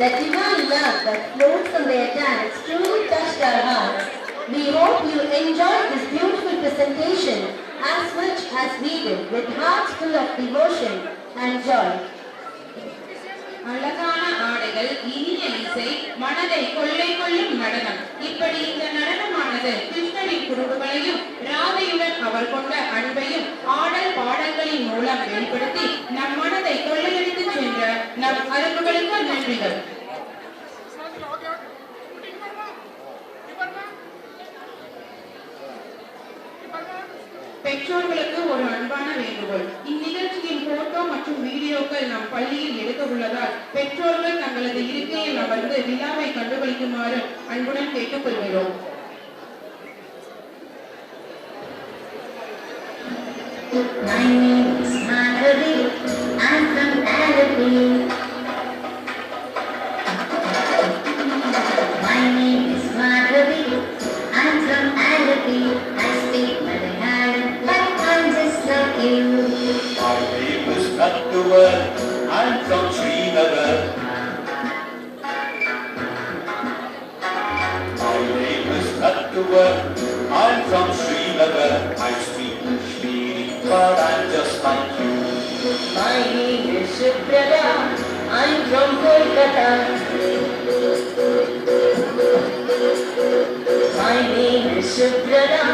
The divine love that flows from their dance truly touched our hearts. We hope you enjoyed this beautiful presentation as much as we did, with hearts full of devotion and joy.
அழகான ஆடைகள், இனிய இசை, மனதை கொள்ளை கொள்ளும் நடனம். இப்படி இந்த நடனமானது கிருஷ்ணரின் குறும்புகளையும் ராதையுடன் அவர் கொண்ட அன்பையும் ஆடல் பாடல்களின் மூலம் வெளிப்படுத்தி நம் மனதை கொள்ளையடித்து சென்ற நம் அரும்புகளுக்கு நன்றிகள். பெற்றோர்களுக்கு ஒரு அன்பான வேண்டுகோள். இந்நிகழ்ச்சியின் போட்டோ மற்றும் வீடியோக்கள் நம் பள்ளியில் எடுக்க உள்ளதால் பெற்றோர்கள் தங்களது இருக்கையில் அமர்ந்து விழாவை கண்டுகளிக்குமாறு அன்புடன் கேட்டுக்கொள்கிறோம்.
My name is Madhavi. I'm from Alapi. My name is Madhavi. I'm from Alapi. I speak Malayalam, but I'm just like you.
My name is Nattuvar. I'm from Srinagar. My name is Nattuvar. I'm from Srinagar. I speak Kashmiri, but I'm just like you.
My name is Subrata. I'm from Kolkata. My name is Subrata.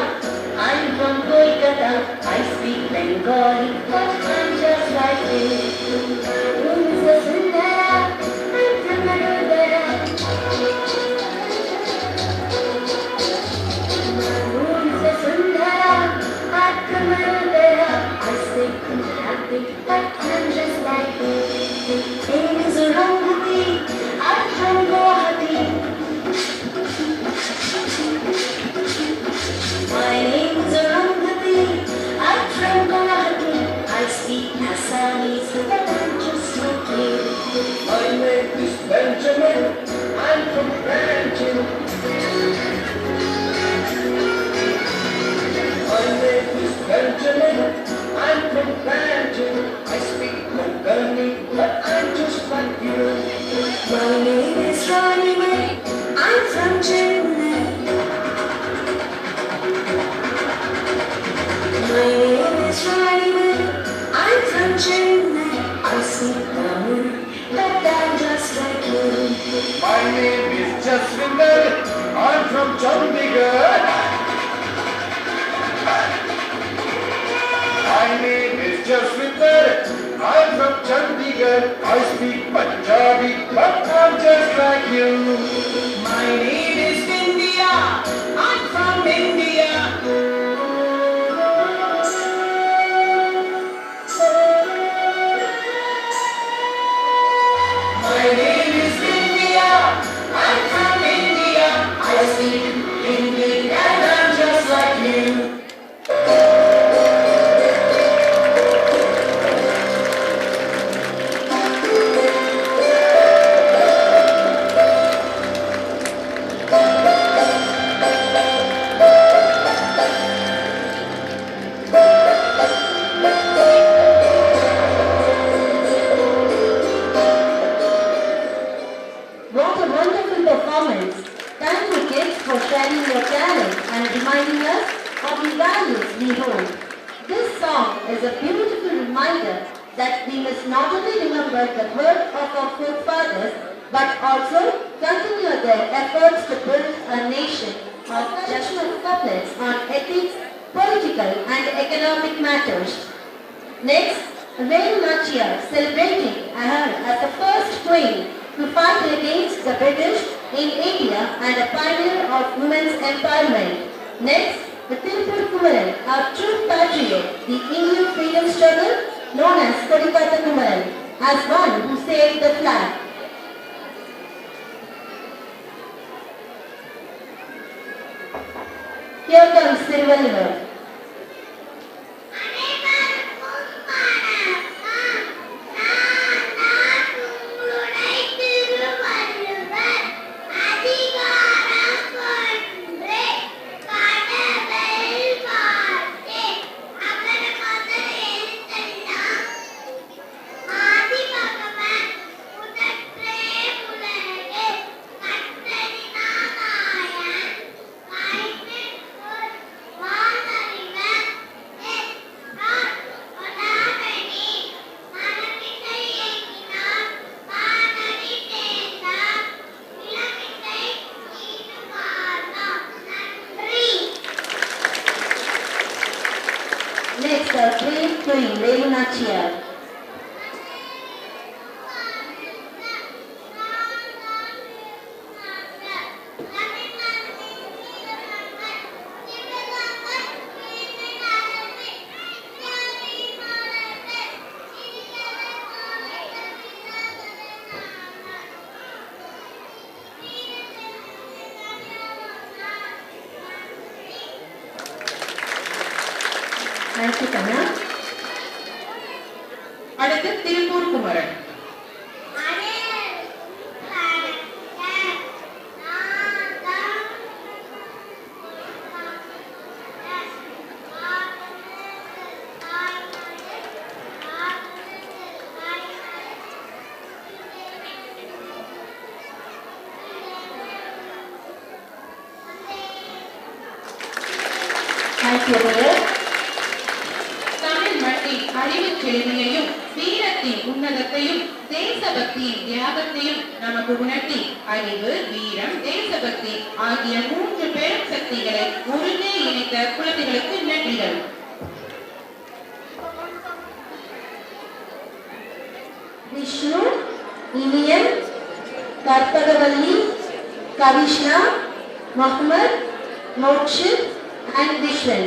I'm from Kolkata. I speak Bengali, but I'm just like you. My name is Sundara. I'm from Vadodara. My name is Sundara. I'm from Vadodara. I speak Gujarati, but I'm just like you. My name is Rangati. I'm from Guwahati. My name is Rangati. I'm from Guwahati. I speak Assamese, but I'm just like you.
My name is Benjamin. I'm from Brampton. My name is Benjamin. I'm from Brampton. I speak Konkani, but I'm just like you.
My name is Ronnie May. I'm from Chennai. My name is Ronnie May. I'm from Chennai. I speak Tamil, but I'm just like you.
My name is Jaswinder. I'm from Chandigarh. My name is Jaswinder. I'm from Chandigarh. I speak Punjabi, but I'm just like you.
My name is India. I'm from India. My name is India. I'm from India. I speak Hindi and I'm just like you.
What a wonderful performance. Thank you kids for sharing your talent and reminding us of the values we hold. This song is a beautiful reminder that we must not only remember the work of our forefathers but also continue their efforts to build a nation of judgment couplets on ethics, political and economic matters. Next, Renu Nachiyar celebrating her as the first queen to fight against the British in India and a pioneer of women's empowerment. Next, the Tirupur Kumaran, our true patriot, the Indian freedom struggle known as Kodikata Kumaran, as one who saved the flag. Here comes Thiruvalluvar. Next, our brave queen, Renu Nachiyar. Thank you, Kanya.
அடுத்து Tiruppur Kumaran.
Thank you, brother.
Tamil மண்ணின் அறிவுச் செழுமையையும் வீரத்தின் உன்னதத்தையும் தேசபக்தியின் தியாகத்தையும் நமக்கு உணர்த்தி அறிவு, வீரம், தேசபக்தி ஆகிய 3 பெரும் சக்திகளை ஒருங்கே இணைத்த குழந்தைகளுக்கு நன்றிகள்.
Vishnu, Iniyan, Karpagavalli, Kavishna, Muhammad, Mokshit, and Vishwan.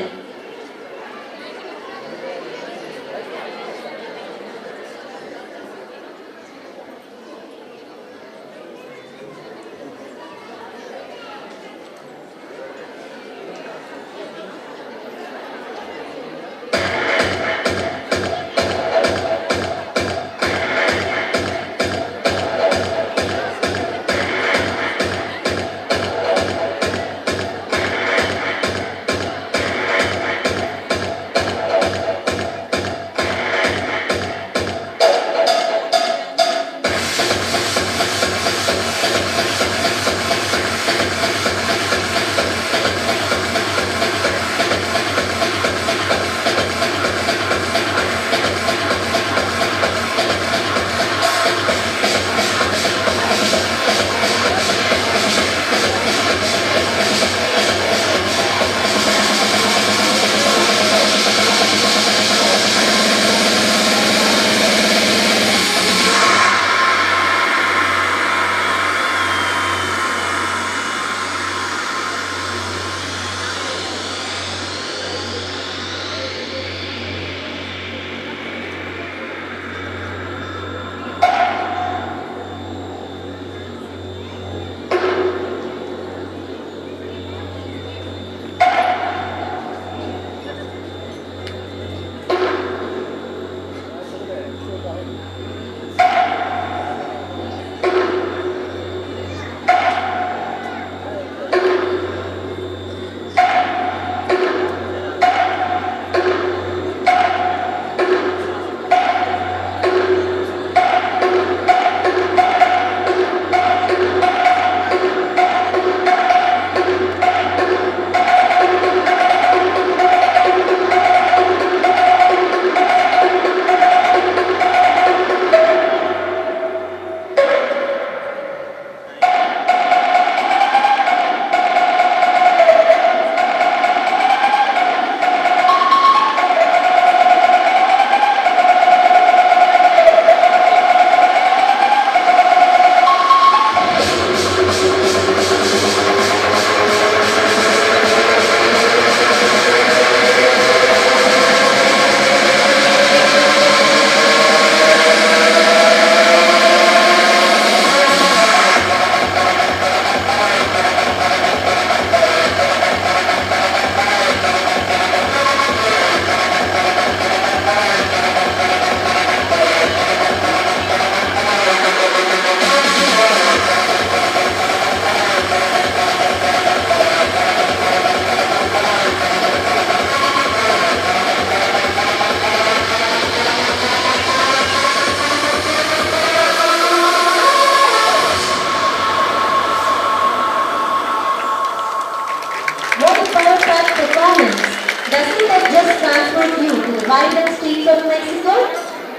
vibrant streets of Mexico?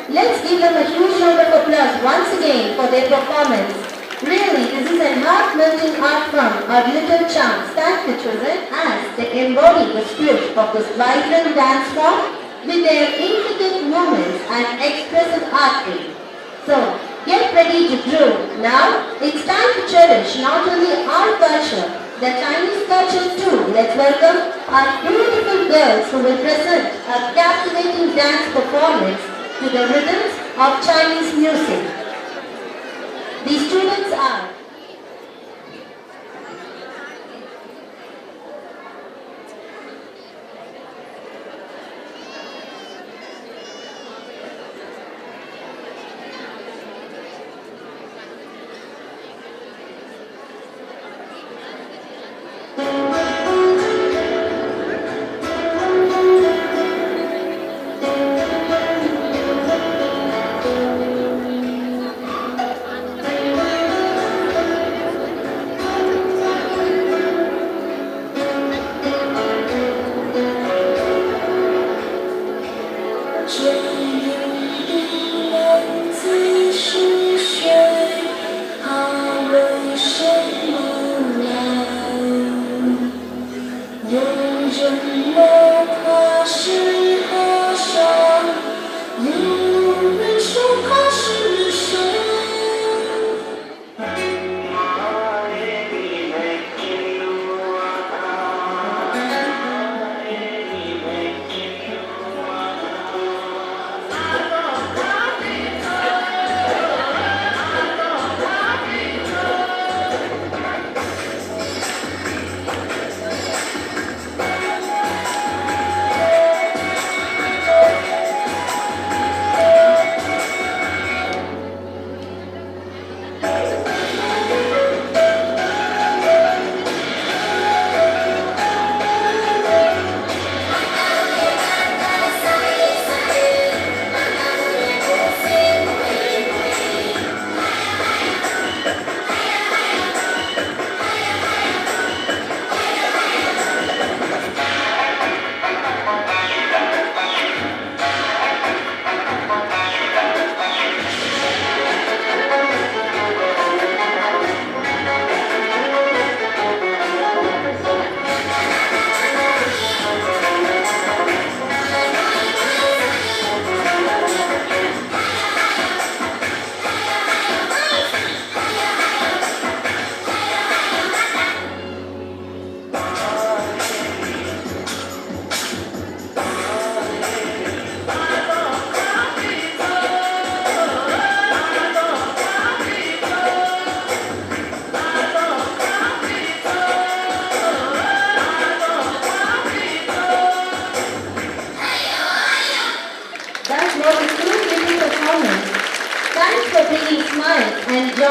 Let's give them a huge round of applause once again for their performance. Really, this is a heart-melting art form our little charms. Thank the children as they embody the spirit of this vibrant dance form with their intricate movements and expressive artistry. So, get ready to groove. Now, it's time to cherish not only our culture, the Chinese culture too. Let's welcome our beautiful girls who will present a captivating dance performance to the rhythms of Chinese music. These students are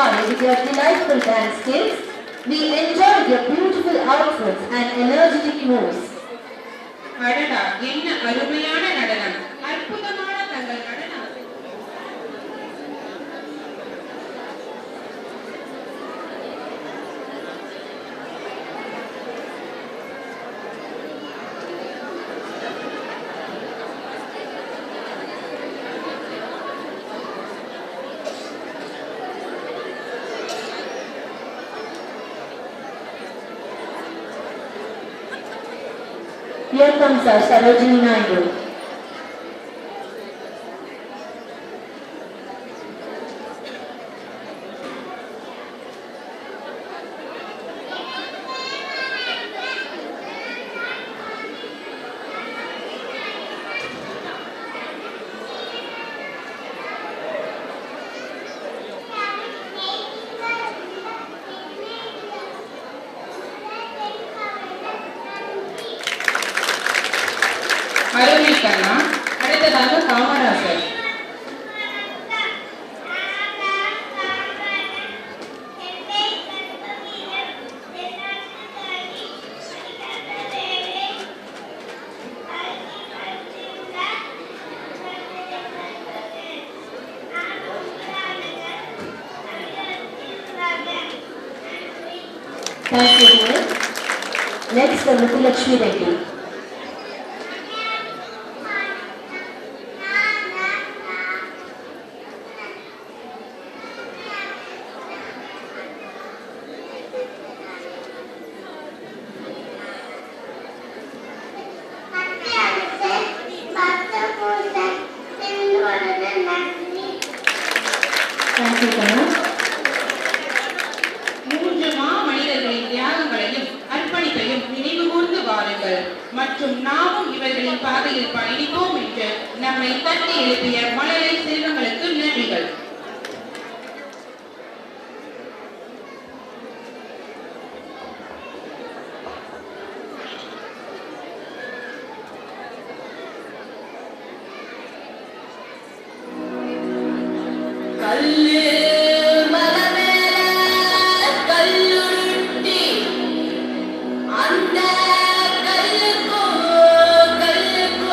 joy with your delightful dance skills. We enjoyed your beautiful outfits and energetic moves.
அடடா, என்ன அருமையான நடனம்! அற்புதமான தங்கள் நடனம்!
Here comes our Sarojini Naidu.
அருமை கண்ணா. அடுத்ததாக Kamarajar.
Thank you, dear. Next, Muthulakshmi Reddy. Thank you, Kana.
மூன்று மனிதர்களின் தியாகங்களையும் அர்ப்பணிப்பையும் நினைவு கூர்ந்து வாருங்கள் மற்றும் நாமும் இவர்களின் பாதையில் பயணிப்போம் என்று நம்மை தட்டி எழுப்பிய மழலை செல்வங்களுக்கு நன்றிகள்.
கல்லுக்கோ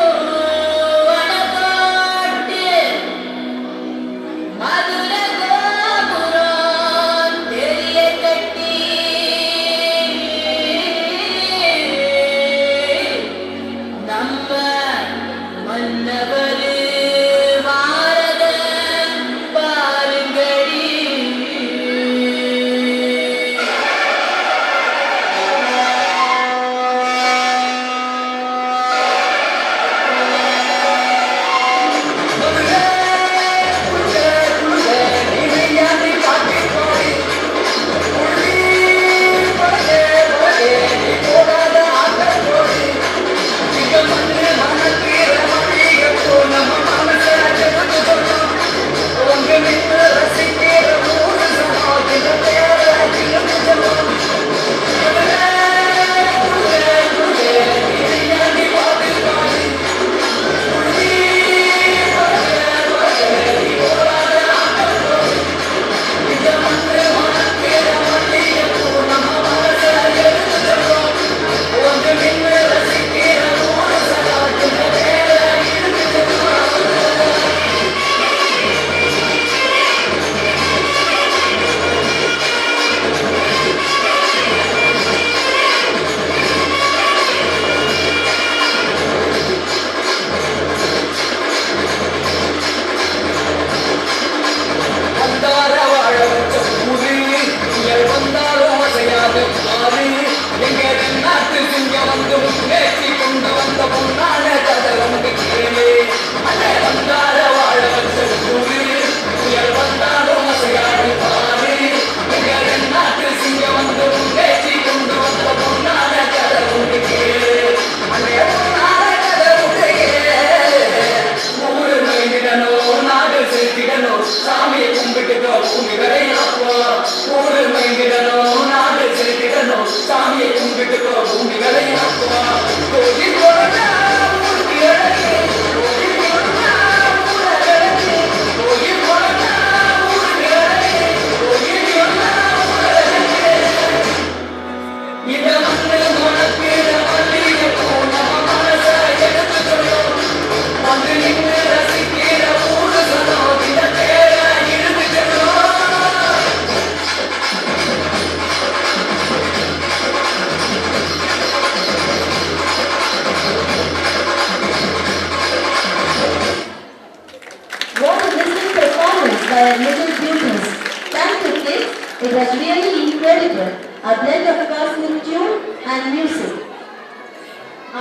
It was really incredible, a blend of cosmic tune and music.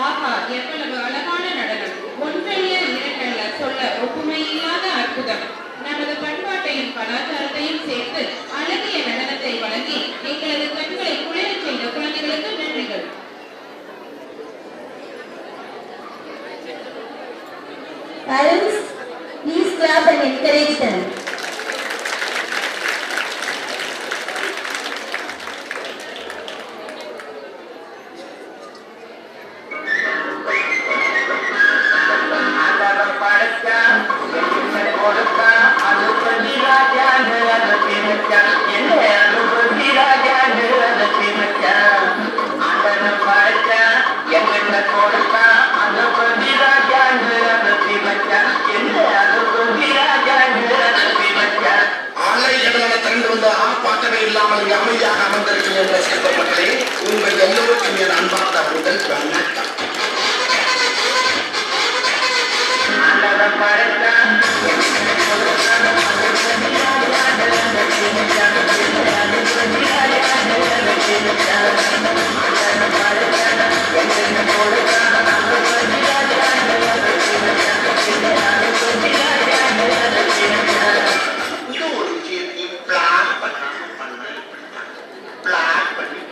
ஆஹா, எவ்வளவு அழகான நடனம்! ஒன்றல்ல இரண்டல்ல, சொல்ல ஒப்புமை இல்லாத அற்புதம். நமது பண்பாட்டையும் கலாச்சாரத்தையும் சேர்த்து அழகிய நடனத்தை வழங்கி எங்களது கண்களை குளிரச் செய்த குழந்தைகளுக்கு நன்றிகள்.
Parents, please clap and encourage them.
இல்லாமல் அமைதியாக அமர்ந்திருக்கும் என்ற செல்வ மக்களே, உங்கள் எல்லோருக்கும் என் அன்பார்ந்த முதல் வணக்கம். இது ஒரு விஷயத்தை பிளான் பண்ணி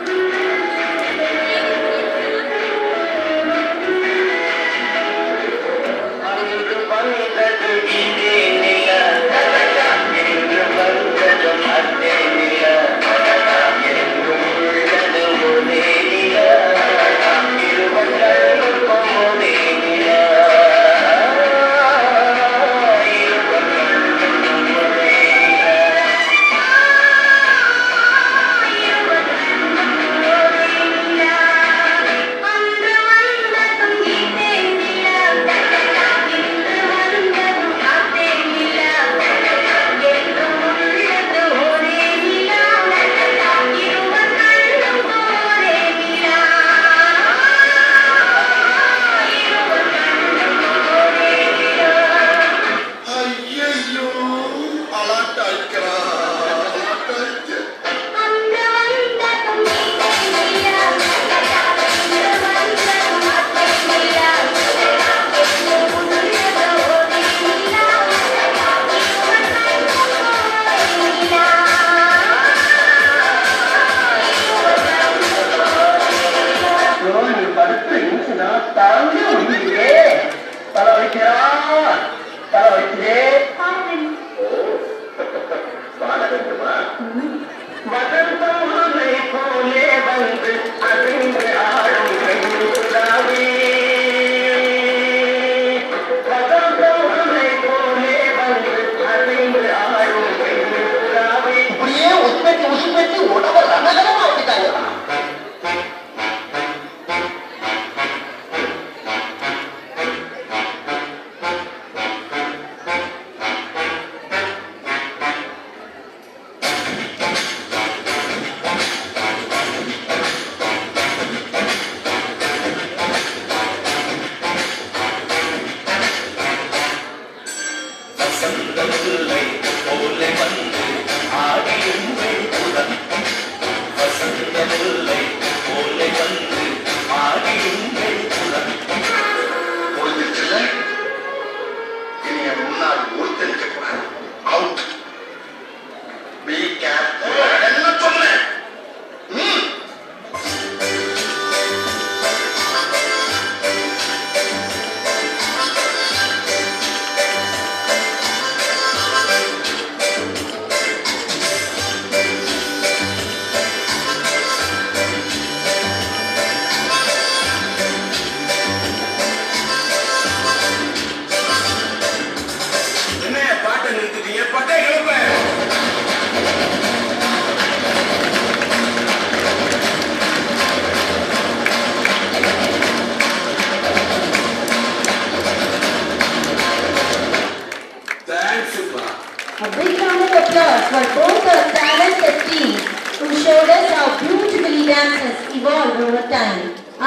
A big round of applause for both our talented teams who showed us how beautifully dances evolve over time.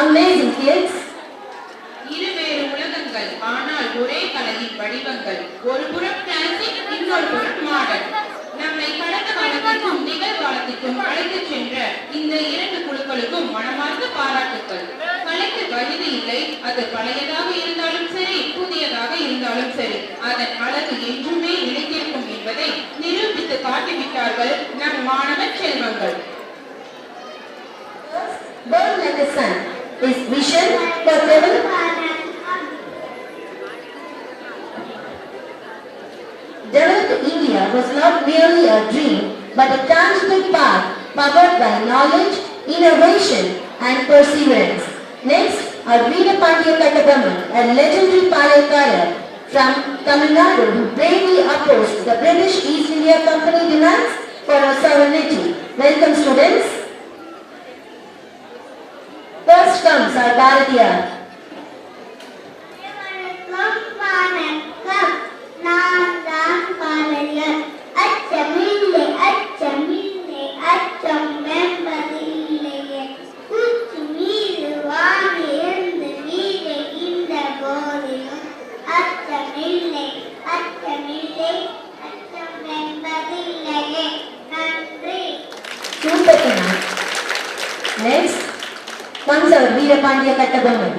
Amazing kids!
இருவேறு உலகங்கள், ஆனால் ஒரே கலையின் வடிவங்கள். ஒரு புறம் கிளாசிக், இன்னொரு புறம் மாடர்ன். நம்மை கடந்த காலத்திற்கும் நிகழ்காலத்திற்கும் விழாவிற்கும் அழைத்துச் சென்ற இந்த 2 குழுக்களுக்கும் மனமார்ந்த பாராட்டுக்கள். கலைக்கு வயது இல்லை, அது பழையதாக இருந்தாலும் சரி, புதியதாக இருந்தாலும் சரி, அதன் அழகு என்றுமே நிலைத்திருக்கும் என்பதை நிரூபித்து காட்டிவிட்டார்கள் நம் மாணவ செல்வங்கள்.
Burn like a sun. His vision for developed India was not merely a dream, but a tangible path powered by knowledge, innovation, and perseverance. Next, our Veerapandiya Kattabomman, a legendary Palaikara from Tamil Nadu, who bravely opposed the British East India Company demands for our sovereignty. Welcome, students. First comes our Bharatiyar.
நான் தான் பாரதியார். அச்சமில்லை அச்சமில்லை அச்சம் என்பதில்லையே, உச்சி மீது வாடி இருந்து வீடு இந்த போதிலும் அச்சமில்லை அச்சமில்லை அச்சம் என்பதில்லையே. நன்றி.
Super, Kumar. Next comes our Veerapandiya Kattabomman.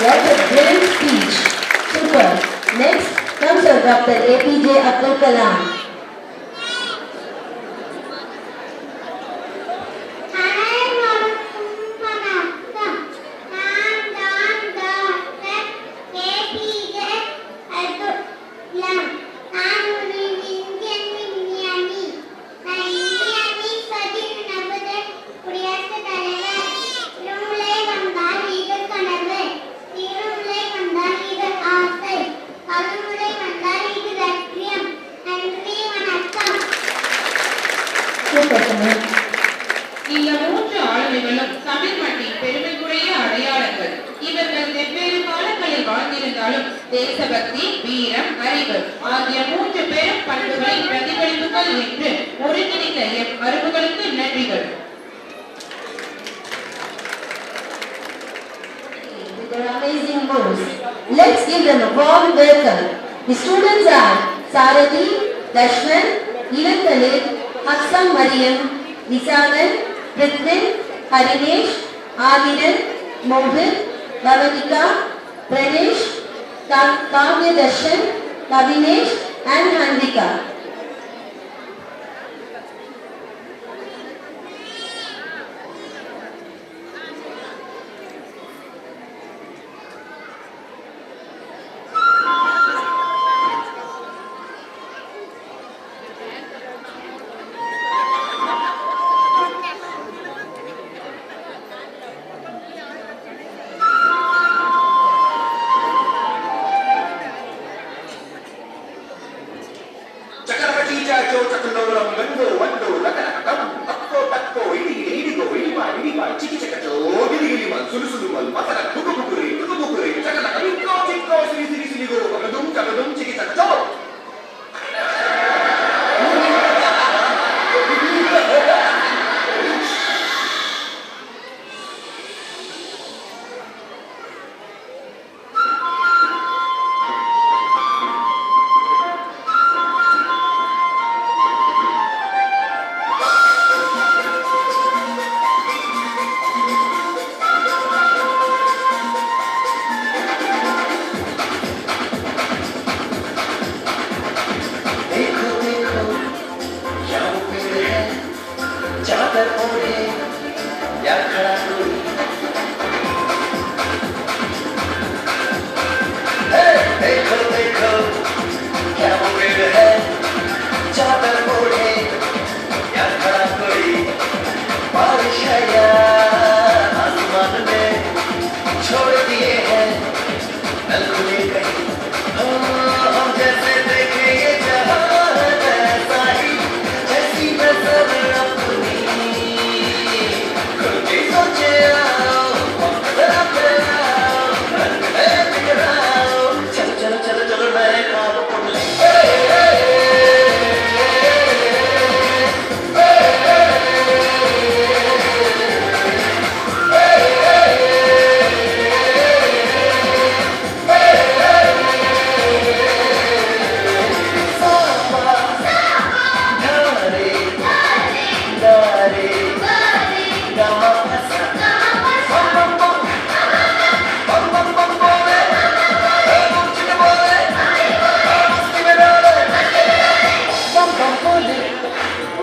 What a brilliant speech. Super. Next comes our Dr. APJ Abdul Kalam.
இந்த 3 ஆளுமைகளும் தமிழ் மண்ணின் பெருமைக்குரிய அடையாளங்கள். இவர்கள் வெவ்வேறு காலங்களில் வாழ்ந்திருந்தாலும் தேசபக்தி, வீரம், அறிவு ஆகிய 3 பெரும் பண்புகளின் பிரதிபலிப்புகள் என்று ஒருங்கிணைந்த எம் மரபுகளுக்கு நன்றிகள்.
With their amazing moves, let's give them a warm welcome. The students are Sarathi, Dashman, Ilankalit, Hafsam Mariam, Visagan, Prithvin, Harinesh, Adinan, Mohit, Bhavanika, Pranesh, Kavya Darshan, Kavinesh and Handika.
चादर ओढ़े या खड़ा कोई देखो देखो क्या मुमेर है चादर ओढ़े या खड़ा कोई बारिश है या आसमान में छोड़ दिए हैं नल खुले कहीं हम जैसे देखे ये जहां ऐसा ही जैसी नजर अपनी खुल के सोचे आओ जरा आओ बिगड़ाओ चलो चलो चलो चलो नए ख्वाब बुन ले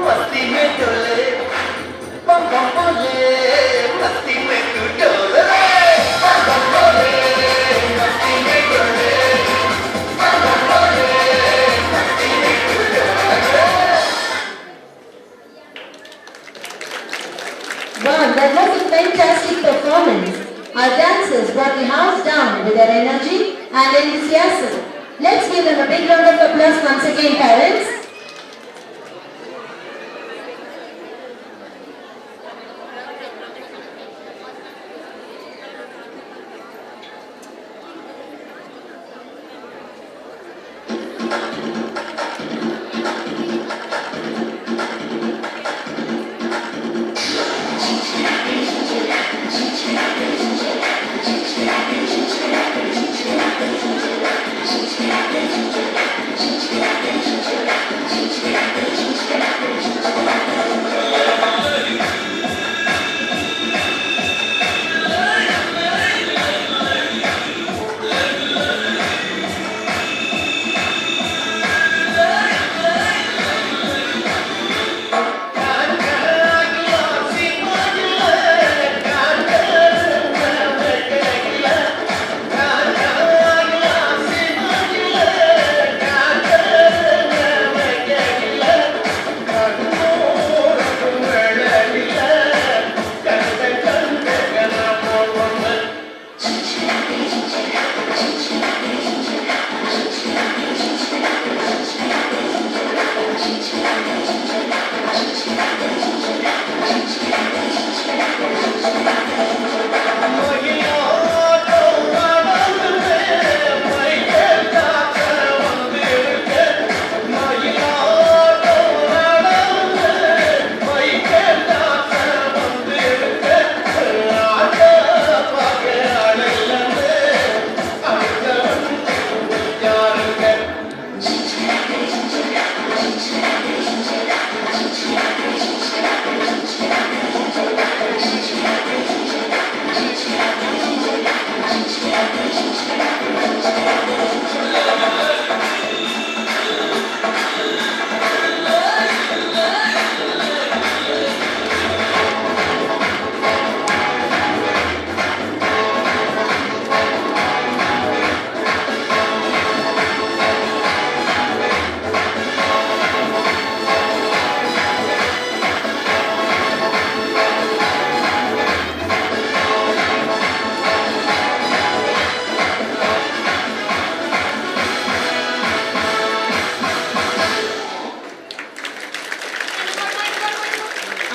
मस्ती में डोले बम बम बोले मस्ती में तू डोले बम बम बोले मस्ती में डोले बम बम बोले मस्ती में तू डोले
Wow, that was a fantastic performance. Our dancers brought the house down with their energy and enthusiasm. Let's give them a big round of applause once again, parents.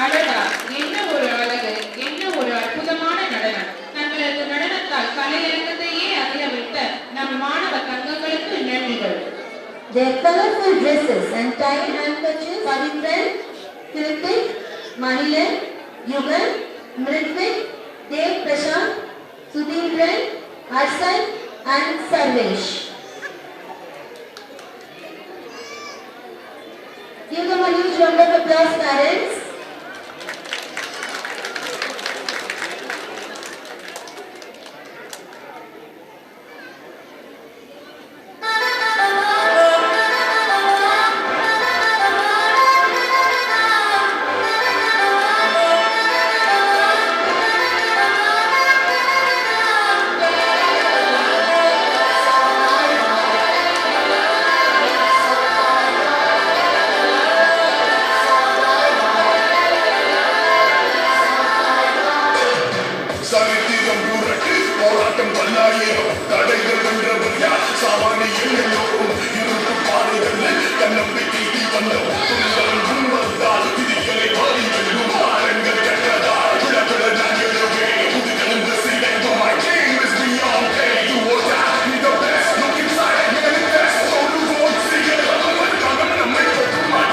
அடடா, என்ன ஒரு அழகு, என்ன ஒரு அற்புதமான நடனம். தங்களது நடனத்தால் கலையரங்கத்தையே அதிரவிட்ட நம் மாணவ தங்கங்களுக்கு நன்றிகள்.
Their colorful dresses and tied handkerchiefs, Pavitran, Kritik, Mahilan, Yugan, Mritvik, Dev Prashant, Sudhindran, Arsan and Sarvesh. Give them a huge round of applause, parents.
La
பல்லாயிரம் தடைகள் வென்றவர் யார் சாமானிய எல்லோரும் இருக்கு பாதைகள் தன்னம்பிக்கை வந்த உண்மைத்தால் விதிகளை மாறி வெல்லும் ஆரங்கள் கட்டதால் விழப்பிட நான் எழுவே புதுகலந்த சிலை my game is beyond pay you or die be the best look inside manifest so do what see it I'm make it through my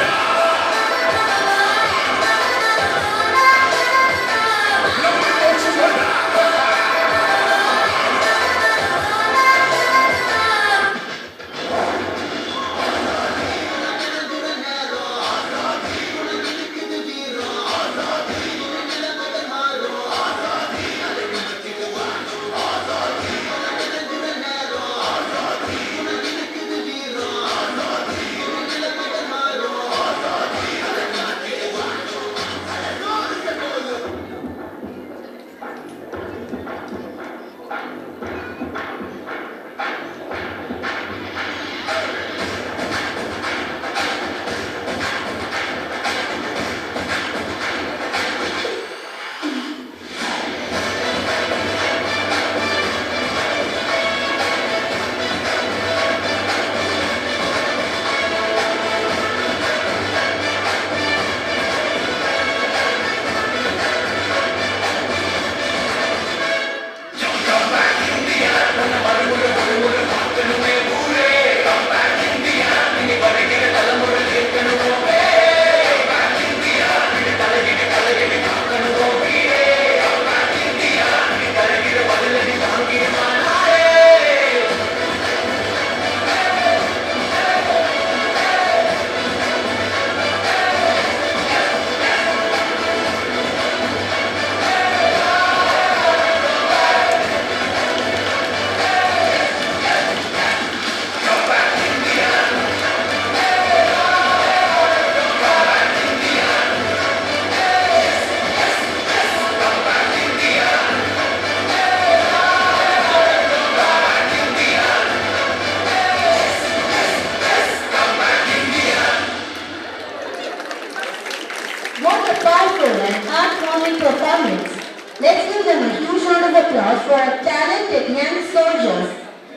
What a powerful and heartwarming performance. Let's give them a huge round of applause for our talented young soldiers.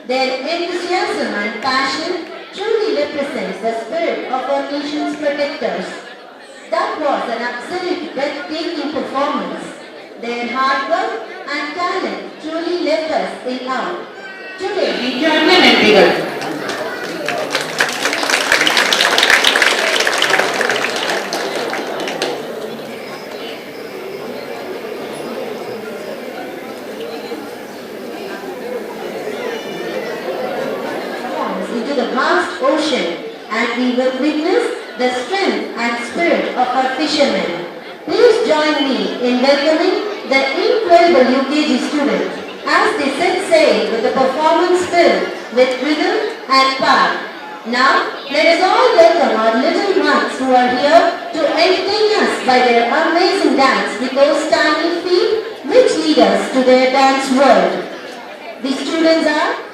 Their enthusiasm and passion truly represents the spirit of our nation's protectors. That was an absolute breathtaking performance. Their hard work and talent truly left us in awe. Today,
நெஞ்சார்ந்த நன்றிகள்.
into the vast ocean, and we will witness the strength and spirit of our fishermen. Please join me in welcoming the incredible UKG students as they set sail with a performance filled with rhythm and power. Now, let us all welcome our little ones who are here to entertain us by their amazing dance with those tiny feet which lead us to their dance world. The students are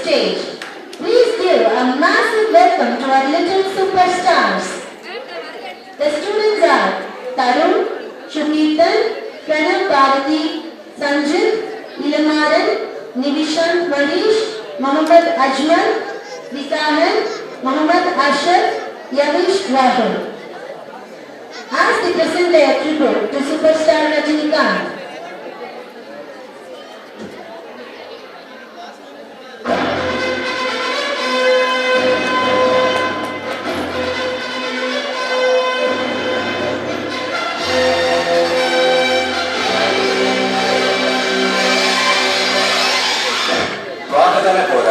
stage. Please give a massive welcome to our little superstars. The students are Tarun, Shukirtan, Pranav Bharati, Sanjit, Ilamaran, Nivishant Manish, Mohammad Ajmal, Visahan, Mohammad Ashar, Yavish Rahul. As they present their tribute to superstar Rajinikanth.
பார்க்கத்தானே போற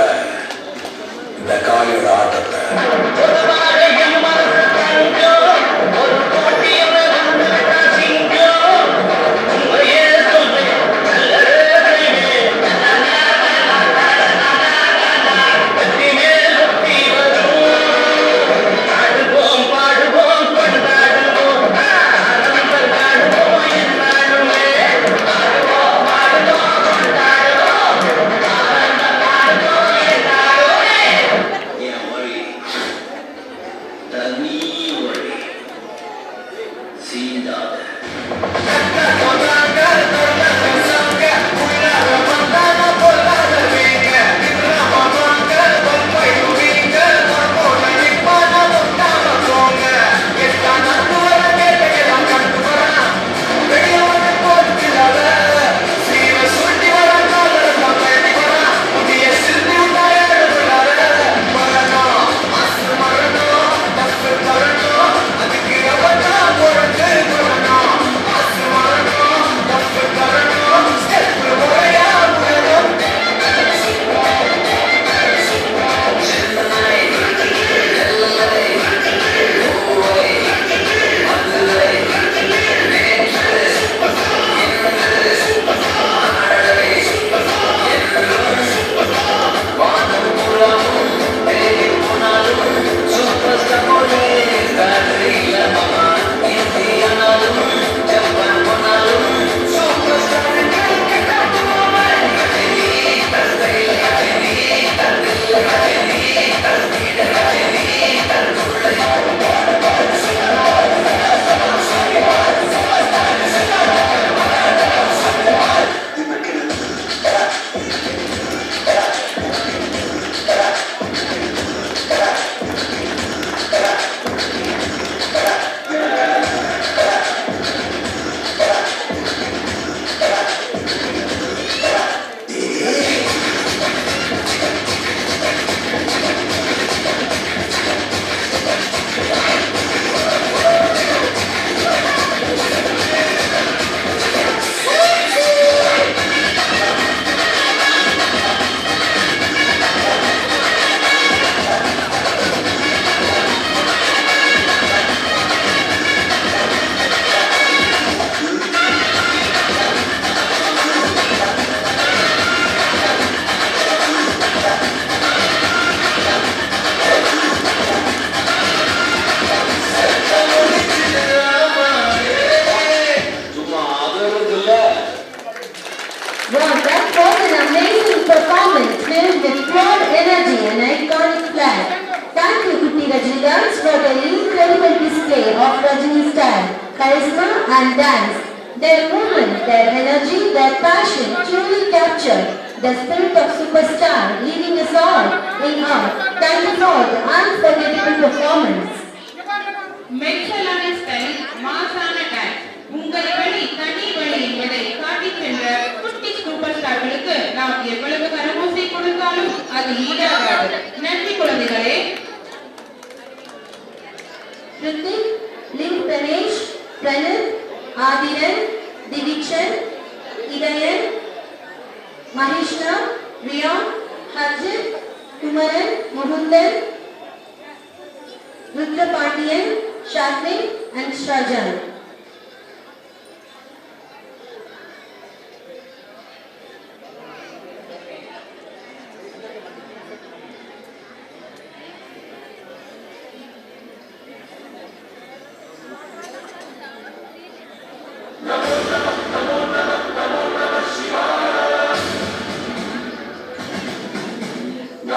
இந்த காளியோட ஆட்டத்தை.
Wow, that was an amazing performance filled with pure energy and iconic flag. Thank you, Kutti Rajinikanth, for the incredible display of Rajini style, charisma and dance. Their movement, their energy, their passion truly captured the spirit of superstar, leaving us all in awe. Thank you for the unforgettable performance.
மெச்சலான style, மாசான dance, உங்கள் வழி தனி வழி என்பதை காட்டிச் சென்ற குட்டி super ஸ்டார்களுக்கு நாம் எவ்வளவு கரமூசை கொடுத்தாலும் அது ஈடாகாது. நன்றி குழந்தைகளே.
Hrithik, Link Pranesh, Pranav, Adiran, Divikshan, Idayan, Mahishna, Riyan, Harjit, Kumaran, Mohandan, Rudra Pandian, Shafin and Shrajan.
Namo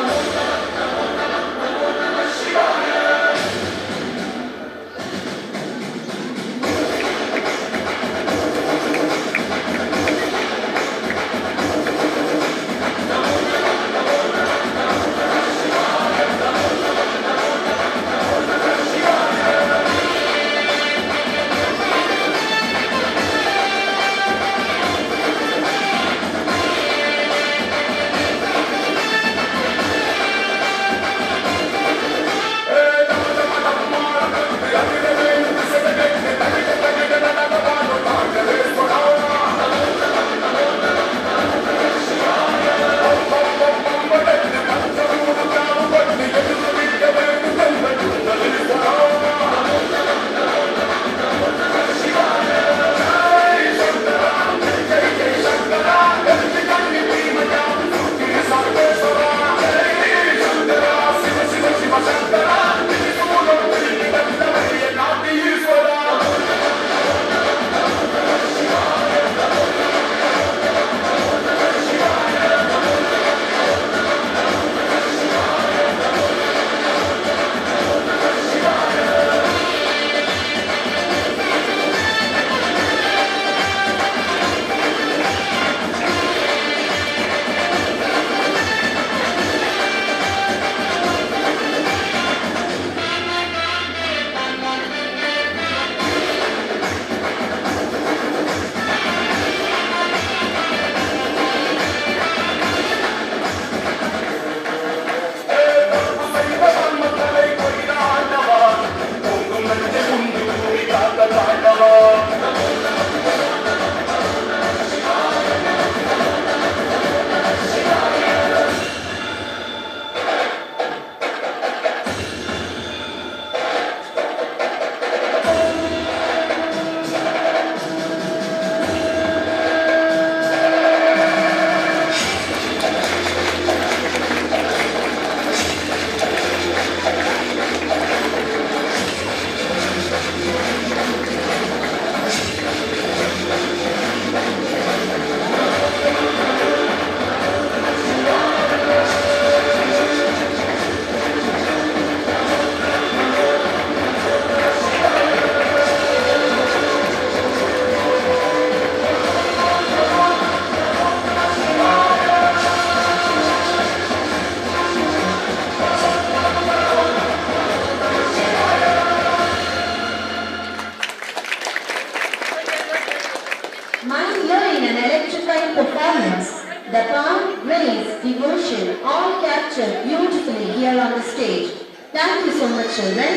love, grace, devotion, all captured beautifully here on the stage. Thank you so much, children.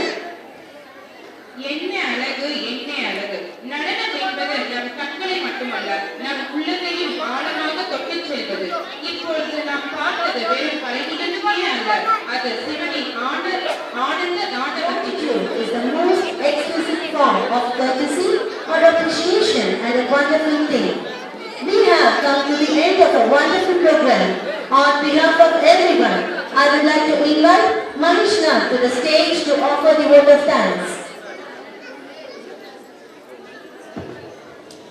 என்ன அழகு, என்ன அழகு! நடனம் என்பது நம் கண்களை மட்டுமல்ல, நம் உள்ளத்தையும் ஆழமாக தொட்டுச் செல்வது. இப்பொழுது நாம் பார்த்தது வெறும் கலை நிகழ்ச்சியே அல்ல, அது சிவனின் ஆனந்த நாடகத்தின்
Gratitude is the most exquisite form of courtesy or appreciation and a wonderful thing. We have come to the end of a wonderful program. On behalf of everyone, I would like to invite Manishna to the stage to offer the vote of thanks.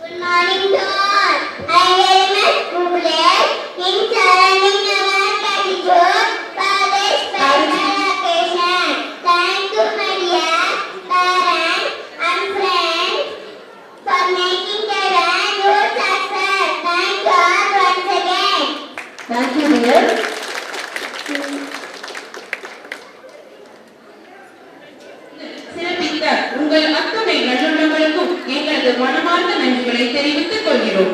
Good morning to all. I very much privileged in serving our gratitude for this special occasion. Thank you, my dear parents and friends, for making the huge success. Thank you all once again.
Thank you, dear.
சிறப்பித்த உங்கள் அத்துணை நல்லுள்ளங்களுக்கும் எங்களது மனமார்ந்த நன்றிகளை தெரிவித்துக் கொள்கிறோம்.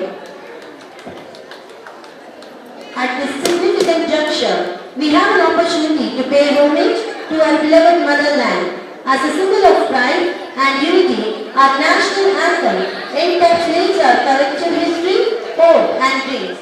At this significant juncture, we have an opportunity to pay homage to our beloved motherland. As a symbol of pride and unity, our national anthem encapsulates our collective history, hope and dreams.